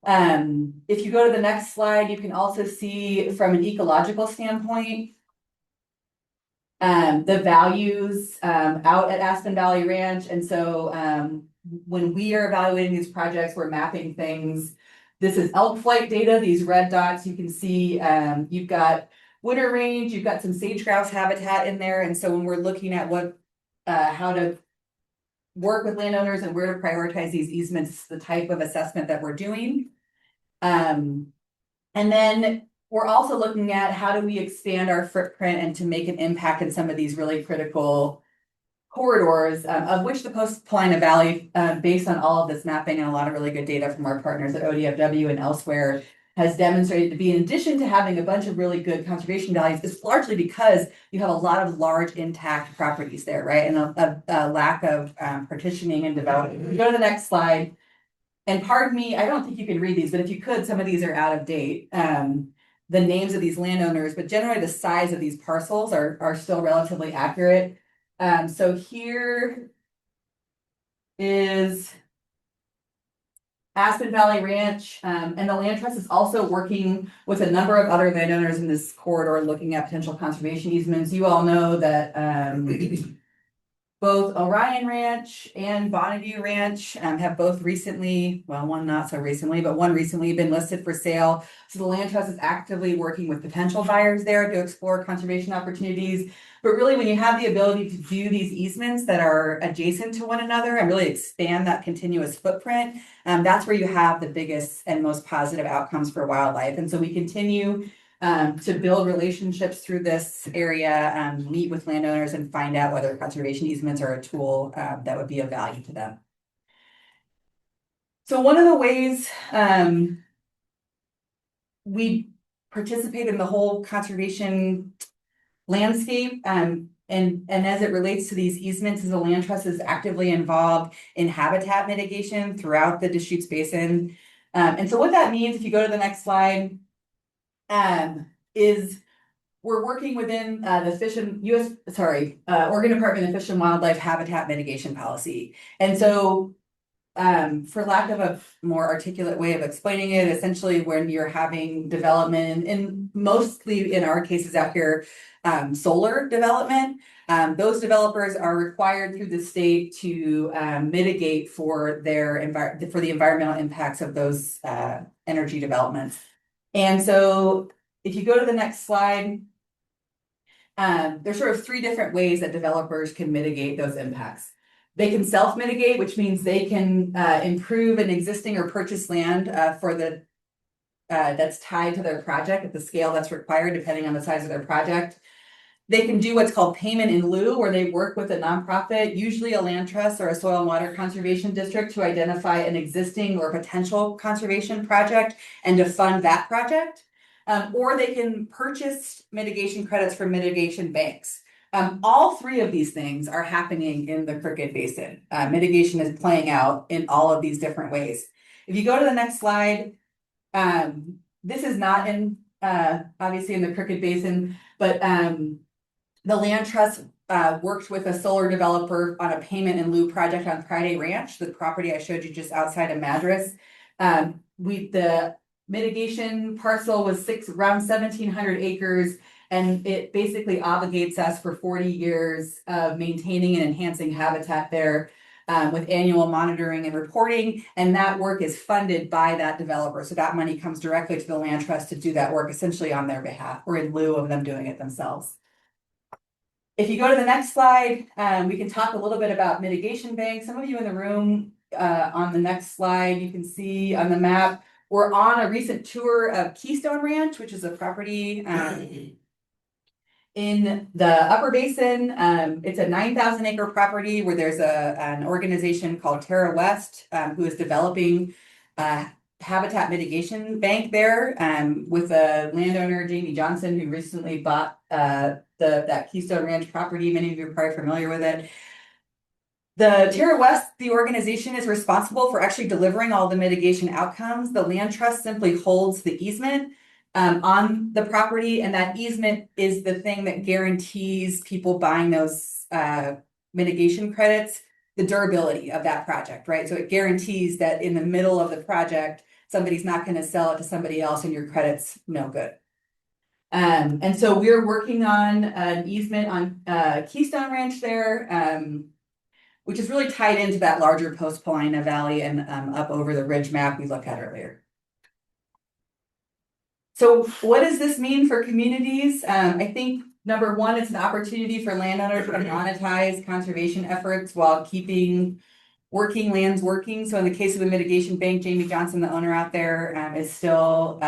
If you go to the next slide, you can also see from an ecological standpoint, the values out at Aspen Valley Ranch. And so when we are evaluating these projects, we're mapping things. This is elk flight data, these red dots, you can see you've got winter range, you've got some sage grouse habitat in there. And so when we're looking at how to work with landowners and where to prioritize these easements, the type of assessment that we're doing. And then we're also looking at how do we expand our footprint and to make an impact in some of these really critical corridors, of which the Post Paulina Valley, based on all of this mapping and a lot of really good data from our partners at ODFW and elsewhere, has demonstrated to be, in addition to having a bunch of really good conservation values, it's largely because you have a lot of large intact properties there, right? And a lack of partitioning and development. Go to the next slide. And pardon me, I don't think you can read these, but if you could, some of these are out of date. The names of these landowners, but generally the size of these parcels are still relatively accurate. So here is Aspen Valley Ranch, and the Land Trust is also working with a number of other landowners in this corridor looking at potential conservation easements. You all know that both Orion Ranch and Bonneview Ranch have both recently, well, one not so recently, but one recently been listed for sale. So the Land Trust is actively working with potential buyers there to explore conservation opportunities. But really, when you have the ability to do these easements that are adjacent to one another and really expand that continuous footprint, that's where you have the biggest and most positive outcomes for wildlife. And so we continue to build relationships through this area, meet with landowners and find out whether conservation easements are a tool that would be of value to them. So one of the ways we participate in the whole conservation landscape and as it relates to these easements, is the Land Trust is actively involved in habitat mitigation throughout the Deschutes Basin. And so what that means, if you go to the next slide, is we're working within the Oregon Department of Fish and Wildlife Habitat Mitigation Policy. And so for lack of a more articulate way of explaining it, essentially when you're having development, and mostly in our cases out here, solar development, those developers are required through the state to mitigate for the environmental impacts of those energy developments. And so if you go to the next slide, there's sort of three different ways that developers can mitigate those impacts. They can self-mitigate, which means they can improve an existing or purchased land that's tied to their project at the scale that's required, depending on the size of their project. They can do what's called payment in lieu, where they work with a nonprofit, usually a land trust or a soil and water conservation district, to identify an existing or potential conservation project and to fund that project. Or they can purchase mitigation credits from mitigation banks. All three of these things are happening in the Crooked Basin. Mitigation is playing out in all of these different ways. If you go to the next slide, this is not in obviously in the Crooked Basin, but the Land Trust worked with a solar developer on a payment in lieu project on Friday Ranch, the property I showed you just outside of Madras. The mitigation parcel was around 1,700 acres, and it basically obligates us for 40 years of maintaining and enhancing habitat there with annual monitoring and reporting. And that work is funded by that developer. So that money comes directly to the Land Trust to do that work essentially on their behalf or in lieu of them doing it themselves. If you go to the next slide, we can talk a little bit about mitigation banks. Some of you in the room on the next slide, you can see on the map, we're on a recent tour of Keystone Ranch, which is a property in the Upper Basin. It's a 9,000 acre property where there's an organization called Terra West who is developing habitat mitigation bank there, with a landowner, Jamie Johnson, who recently bought, that Keystone Ranch property. Many of you are probably familiar with it. The Terra West, the organization, is responsible for actually delivering all the mitigation outcomes. The land trust simply holds the easement on the property, and that easement is the thing that guarantees people buying those mitigation credits the durability of that project, right? So it guarantees that in the middle of the project, somebody's not going to sell it to somebody else and your credit's no good. And so we're working on an easement on Keystone Ranch there, which is really tied into that larger Post Paulina Valley and up over the ridge map we looked at earlier. So what does this mean for communities? I think number one, it's an opportunity for landowners to monetize conservation efforts while keeping working lands working. So in the case of the mitigation bank, Jamie Johnson, the owner out there, is still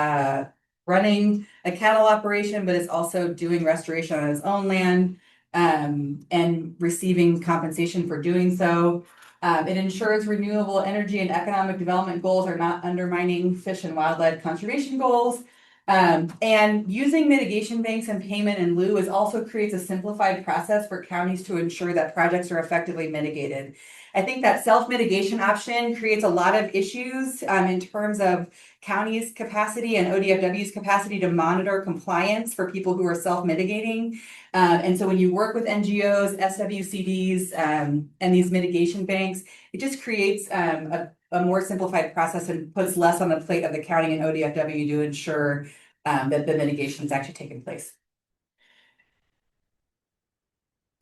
running a cattle operation, but is also doing restoration on his own land. And receiving compensation for doing so. It ensures renewable energy and economic development goals are not undermining fish and wildlife conservation goals. And using mitigation banks and payment in lieu also creates a simplified process for counties to ensure that projects are effectively mitigated. I think that self-mitigation option creates a lot of issues in terms of county's capacity and ODFW's capacity to monitor compliance for people who are self-mitigating. And so when you work with NGOs, SWCDs, and these mitigation banks, it just creates a more simplified process and puts less on the plate of the county and ODFW to ensure that the mitigation is actually taking place.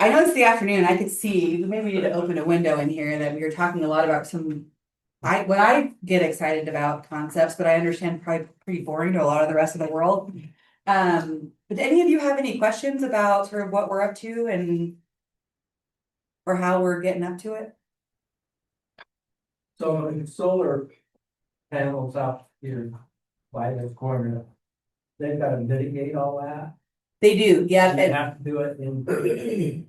I know it's the afternoon. I could see, maybe we need to open a window in here, that we were talking a lot about what I get excited about concepts, but I understand probably pretty boring to a lot of the rest of the world. But any of you have any questions about sort of what we're up to or how we're getting up to it? So in solar panels out here by this corner, they've got to mitigate all that. They do, yeah. You have to do it in.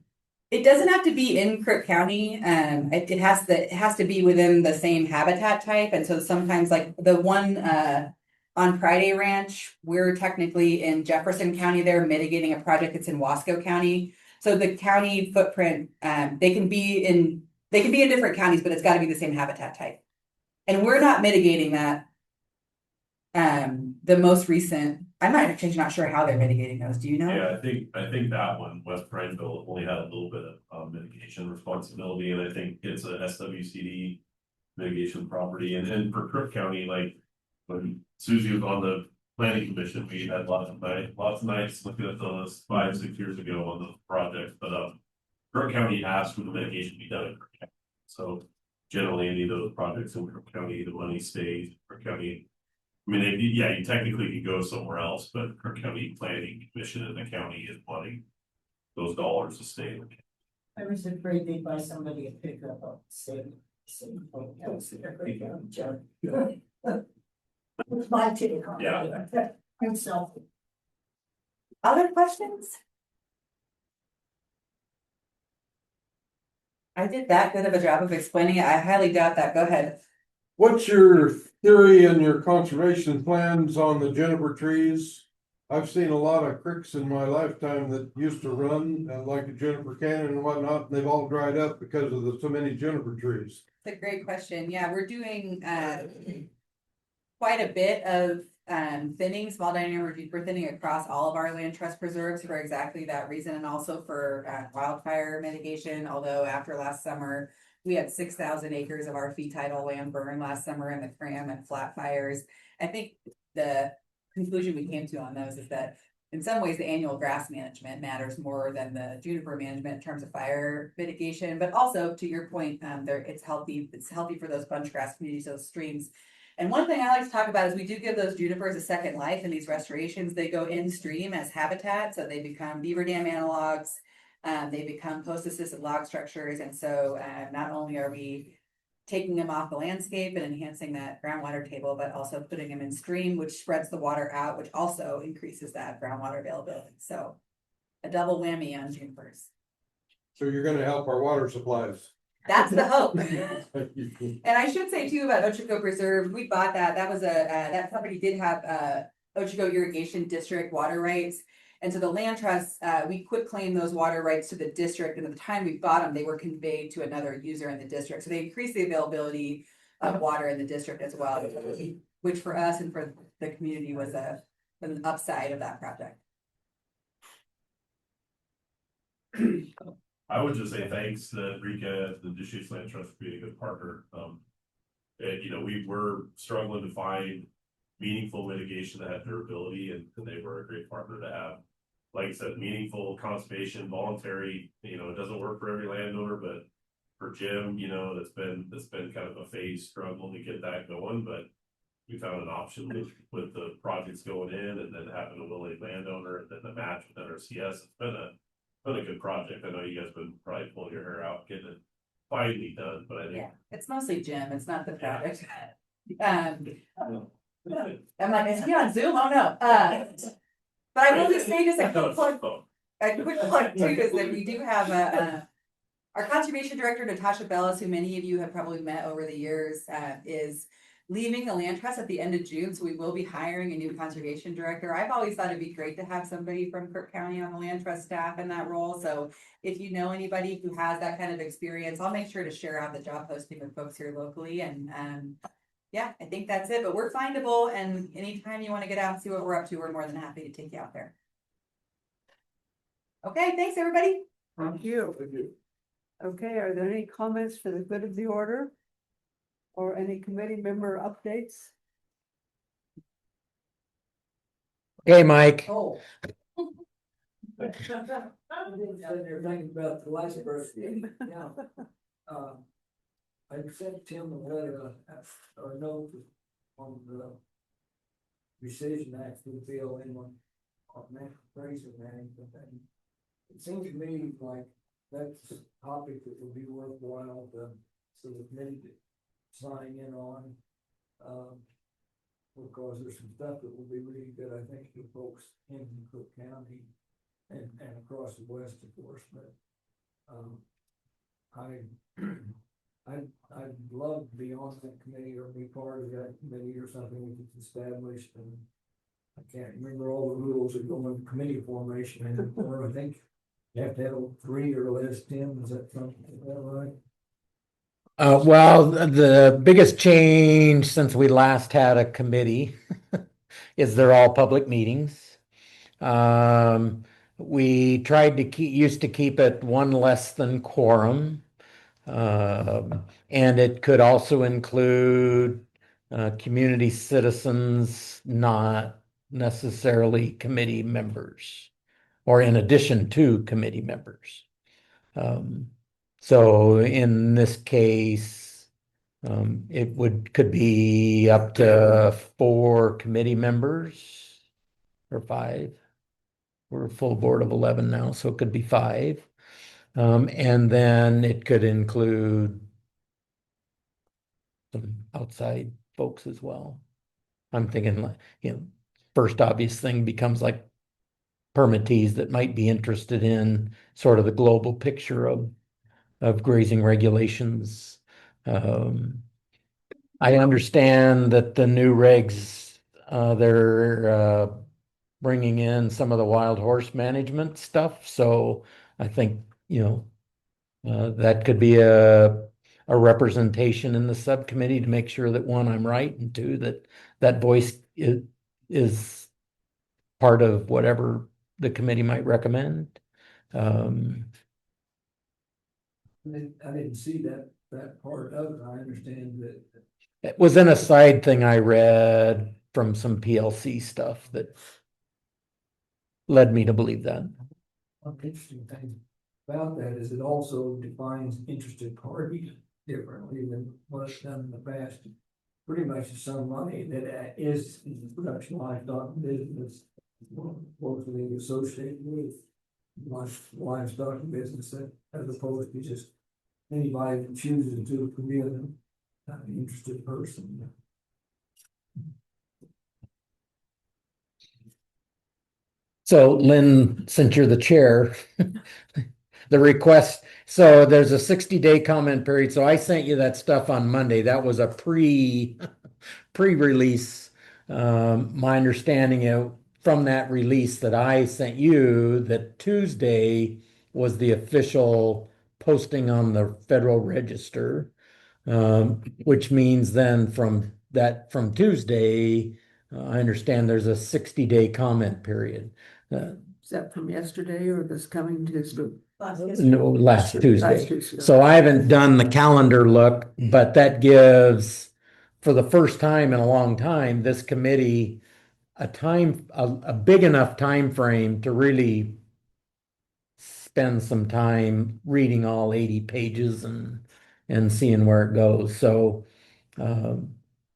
It doesn't have to be in Crook County. It has to be within the same habitat type. And so sometimes, like the one on Friday Ranch, we're technically in Jefferson County. They're mitigating a project that's in Wasco County. So the county footprint, they can be in different counties, but it's got to be the same habitat type. And we're not mitigating that. The most recent, I'm actually not sure how they're mitigating those. Do you know? Yeah, I think that one, West Prineville, only had a little bit of mitigation responsibility, and I think it's a SWCD mitigation property. And then for Crook County, like when Susie was on the planning commission, we had lots of nights looking at those 5-6 years ago on the project. But Crook County asked for the mitigation to be done in Crook County. So generally, any of those projects in Crook County, the money stays in Crook County. I mean, you technically could go somewhere else, but Crook County Planning Commission and the county is wanting those dollars to stay. I was afraid they'd buy somebody a pickup of same. It's my take on it. Yeah. I'm selfish. Other questions? I did that good of a job of explaining it. I highly doubt that. Go ahead. What's your theory and your conservation plans on the juniper trees? I've seen a lot of creeks in my lifetime that used to run like a juniper canyon and whatnot, and they've all dried up because of so many juniper trees. That's a great question. Yeah, we're doing quite a bit of thinning, small diameter deeper thinning across all of our land trust preserves for exactly that reason, and also for wildfire mitigation. Although after last summer, we had 6,000 acres of our fee title land burn last summer in the cram and flat fires. I think the conclusion we came to on those is that in some ways the annual grass management matters more than the juniper management in terms of fire mitigation. But also to your point, it's healthy for those bunch grass communities, those streams. And one thing I like to talk about is we do give those junipers a second life in these restorations. They go in stream as habitat, so they become beaver dam analogs. They become post-assisted log structures. And so not only are we taking them off the landscape and enhancing that groundwater table, but also putting them in stream, which spreads the water out, which also increases that groundwater availability. So a double whammy on junipers. So you're gonna help our water supplies. That's the hope. And I should say too about Ochoco Preserve, we bought that, that was that property did have, Ochoco Irrigation District water rights. And so the land trust, we quit claim those water rights to the district, and at the time we bought them, they were conveyed to another user in the district. So they increased the availability of water in the district as well, which for us and for the community was an upside of that project. I would just say thanks to Rika, the Deschutes Land Trust, for being a good partner. And we were struggling to find meaningful mitigation that had durability, and they were a great partner to have. Like I said, meaningful conservation, voluntary, it doesn't work for every landowner, but for Jim, that's been kind of a phase struggle to get that going, but we found an option with the projects going in, and then having a willing landowner, and then the match with NRCS. It's been a good project. I know you guys been probably pulling your hair out getting it finally done, but I think. Yeah, it's mostly Jim, it's not the project. I'm like, is he on Zoom? Oh, no. But I will just say just a quick plug too, is that we do have our conservation director, Natasha Bellis, who many of you have probably met over the years, is leaving the land trust at the end of June. So we will be hiring a new conservation director. I've always thought it'd be great to have somebody from Crook County on the land trust staff in that role. So if you know anybody who has that kind of experience, I'll make sure to share out the job posting with folks here locally. And yeah, I think that's it, but we're findable, and anytime you want to get out and see what we're up to, we're more than happy to take you out there. Okay, thanks everybody. Thank you. Okay, are there any comments for the good of the order? Or any committee member updates? Okay, Mike. Oh. I didn't sit there thinking about the last birthday. Yeah. I sent Tim a letter, or a note on the rescission act for the bill in on natural appraisal management. And it seems to me like that's a topic that would be worthwhile for the committee to sign in on. Because there's some stuff that will be really good, I think, for folks in Cook County and across the west, of course, but I'd love to be on that committee or be part of that committee or something that's established, and I can't remember all the rules that go into committee formation anymore. I think you have to have 3 or less. Tim, is that something, is that right? Well, the biggest change since we last had a committee is they're all public meetings. We tried to used to keep it one less than quorum. And it could also include community citizens, not necessarily committee members, or in addition to committee members. So in this case, it could be up to 4 committee members or 5. We're a full board of 11 now, so it could be 5. And then it could include some outside folks as well. I'm thinking like, first obvious thing becomes like permittees that might be interested in sort of the global picture of grazing regulations. I understand that the new regs, they're bringing in some of the wild horse management stuff. So I think, that could be a representation in the subcommittee to make sure that 1, I'm right, and 2, that voice is part of whatever the committee might recommend. I didn't see that part of it. I understand that. It was in a side thing I read from some PLC stuff that led me to believe that. One interesting thing about that is it also defines interested parties differently than what's done in the past. Pretty much the sum money that is in the production livestock business, mostly associated with livestock business, as opposed to just anybody that chooses to be an interested person. So Lynn, since you're the chair, the request. So there's a 60-day comment period. So I sent you that stuff on Monday. That was a pre-release. My understanding from that release that I sent you that Tuesday was the official posting on the Federal Register, which means then from Tuesday, I understand there's a 60-day comment period. Is that from yesterday or this coming Tuesday? No, last Tuesday. Last Tuesday. So I haven't done the calendar look, but that gives, for the first time in a long time, this committee a big enough time frame to really spend some time reading all 80 pages and seeing where it goes. So to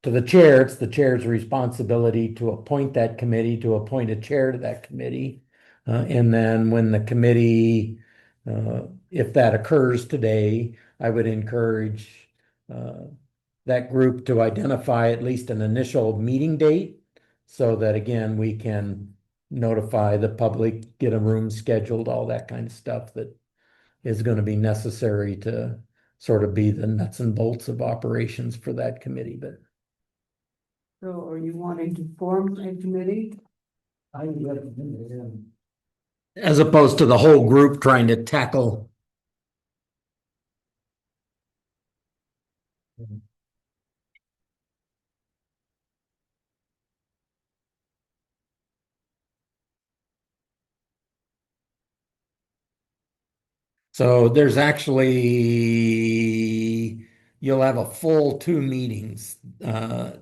the chair, it's the chair's responsibility to appoint that committee, to appoint a chair to that committee. And then when the committee, if that occurs today, I would encourage that group to identify at least an initial meeting date so that again, we can notify the public, get a room scheduled, all that kind of stuff that is going to be necessary to sort of be the nuts and bolts of operations for that committee. But So are you wanting to form a committee? I recommend it, as opposed to the whole group trying to tackle. So there's actually, you'll have a full 2 meetings. If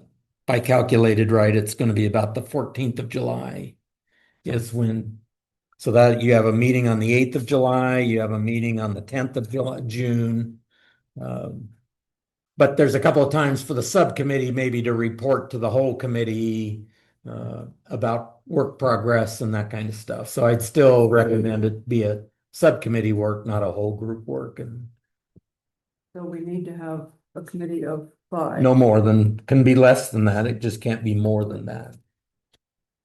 I calculated right, it's going to be about the 14th of July is when, so that you have a meeting on the 8th of July, you have a meeting on the 10th of June. But there's a couple of times for the subcommittee maybe to report to the whole committee about work progress and that kind of stuff. So I'd still recommend it be a subcommittee work, not a whole group work, and So we need to have a committee of 5 no more than, can be less than that. It just can't be more than that.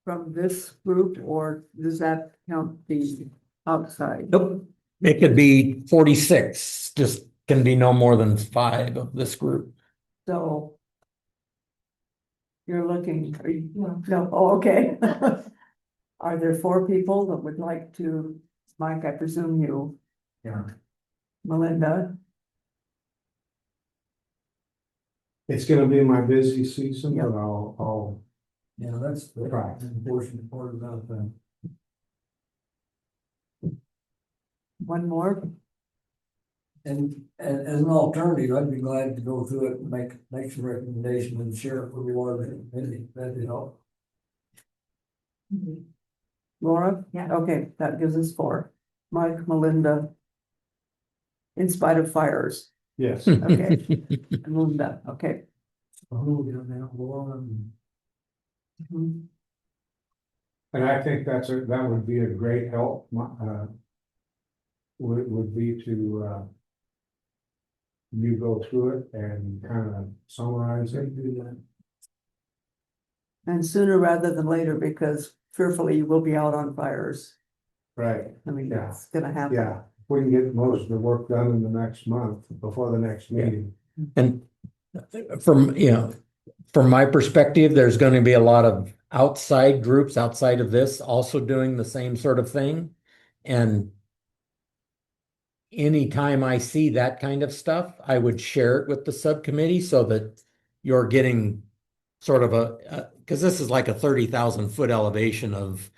from this group, or does that count the outside? Nope. It could be 46, just can be no more than 5 of this group. So you're looking, are you, no, oh, okay. Are there 4 people that would like to, Mike, I presume you? Yeah. Melinda, It's gonna be my busy season, but I'll, Yeah, that's the unfortunate part about that. one more? And as an alternative, I'd be glad to go through it and make some recommendations and share it with the water committee, that'd help. Laura? Yeah. Okay, that gives us 4. Mike, Melinda. In spite of fires. yes. Okay. Melinda, okay. So who we got now, Laura and Mhm. And I think that would be a great help, would be to, you go through it and kind of summarize it. do that. And sooner rather than later, because fearfully you will be out on fires. Right, I mean, Yeah. it's gonna happen. yeah, we can get most of the work done in the next month, before the next meeting. And from my perspective, there's going to be a lot of outside groups outside of this also doing the same sort of thing. And anytime I see that kind of stuff, I would share it with the subcommittee so that you're getting sort of because this is like a 30,000-foot elevation of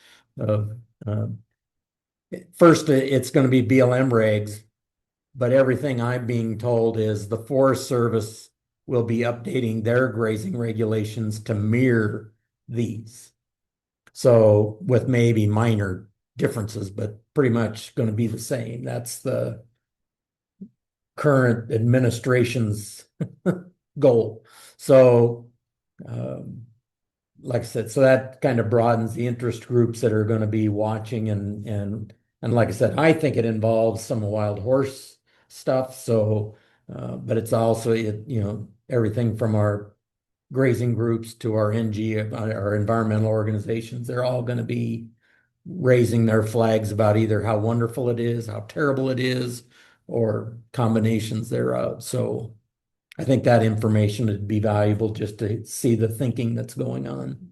first it's going to be BLM regs, but everything I'm being told is the Forest Service will be updating their grazing regulations to mirror these. So with maybe minor differences, but pretty much going to be the same. That's the current administration's goal. So, like I said, so that kind of broadens the interest groups that are going to be watching and like I said, I think it involves some wild horse stuff. So, but it's also everything from our grazing groups to our NG, our environmental organizations. They're all going to be raising their flags about either how wonderful it is, how terrible it is, or combinations thereof. So I think that information would be valuable just to see the thinking that's going on.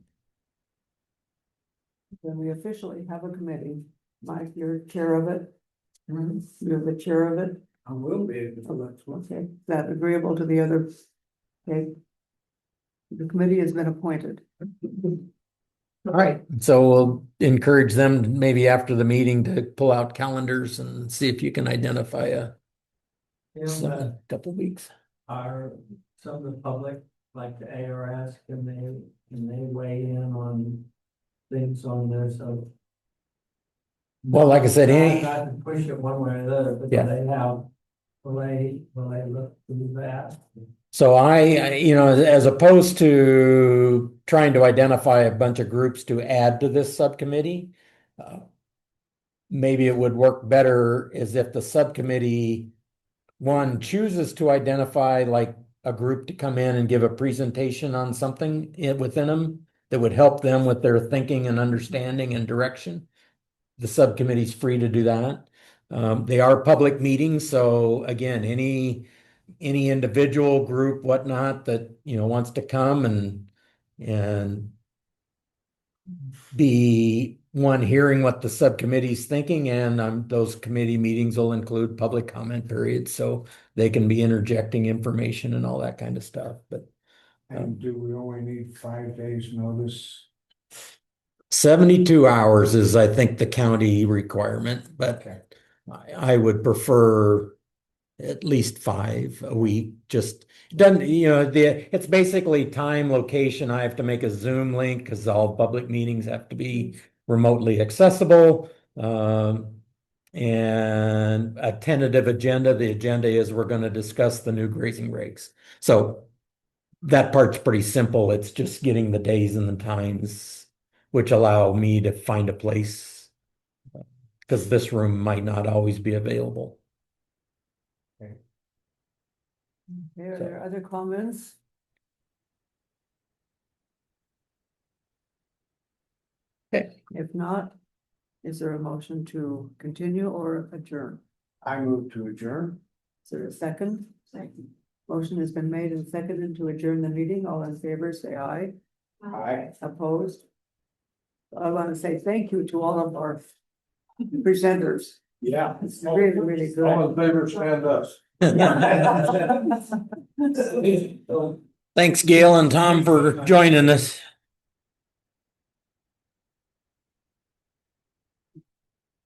Then we officially have a committee. Mike, you're chair of it. You're the chair of it. I will be. Okay, is that agreeable to the other? Okay. The committee has been appointed. All right, so we'll encourage them maybe after the meeting to pull out calendars and see if you can identify couple weeks. Are some of the public, like the ARS, can they weigh in on things on this? Well, like I said, Not to push it one way or the other, but Yeah. will they look through that? So as opposed to trying to identify a bunch of groups to add to this subcommittee, maybe it would work better is if the subcommittee, one, chooses to identify like a group to come in and give a presentation on something within them that would help them with their thinking and understanding and direction. The subcommittee's free to do that. They are public meetings, so again, any individual group, whatnot, that wants to come and be one hearing what the subcommittee's thinking, and those committee meetings will include public comment periods, so they can be interjecting information and all that kind of stuff. But And do we only need 5 days notice? 72 hours is, I think, the county requirement, but Okay. I would prefer at least 5 a week. Just doesn't, it's basically time, location. I have to make a Zoom link because all public meetings have to be remotely accessible. And a tentative agenda. The agenda is we're going to discuss the new grazing regs. So that part's pretty simple. It's just getting the days and the times, which allow me to find a place because this room might not always be available. Okay, are there other comments? Okay. If not, is there a motion to continue or adjourn? I move to adjourn. Is there a second? Second. Motion has been made and seconded to adjourn the meeting. All in favor, say aye. Aye. Opposed? I want to say thank you to all of our presenters. Yeah. It's really, really good. All in favor, stand up. Thanks, Gail and Tom, for joining us.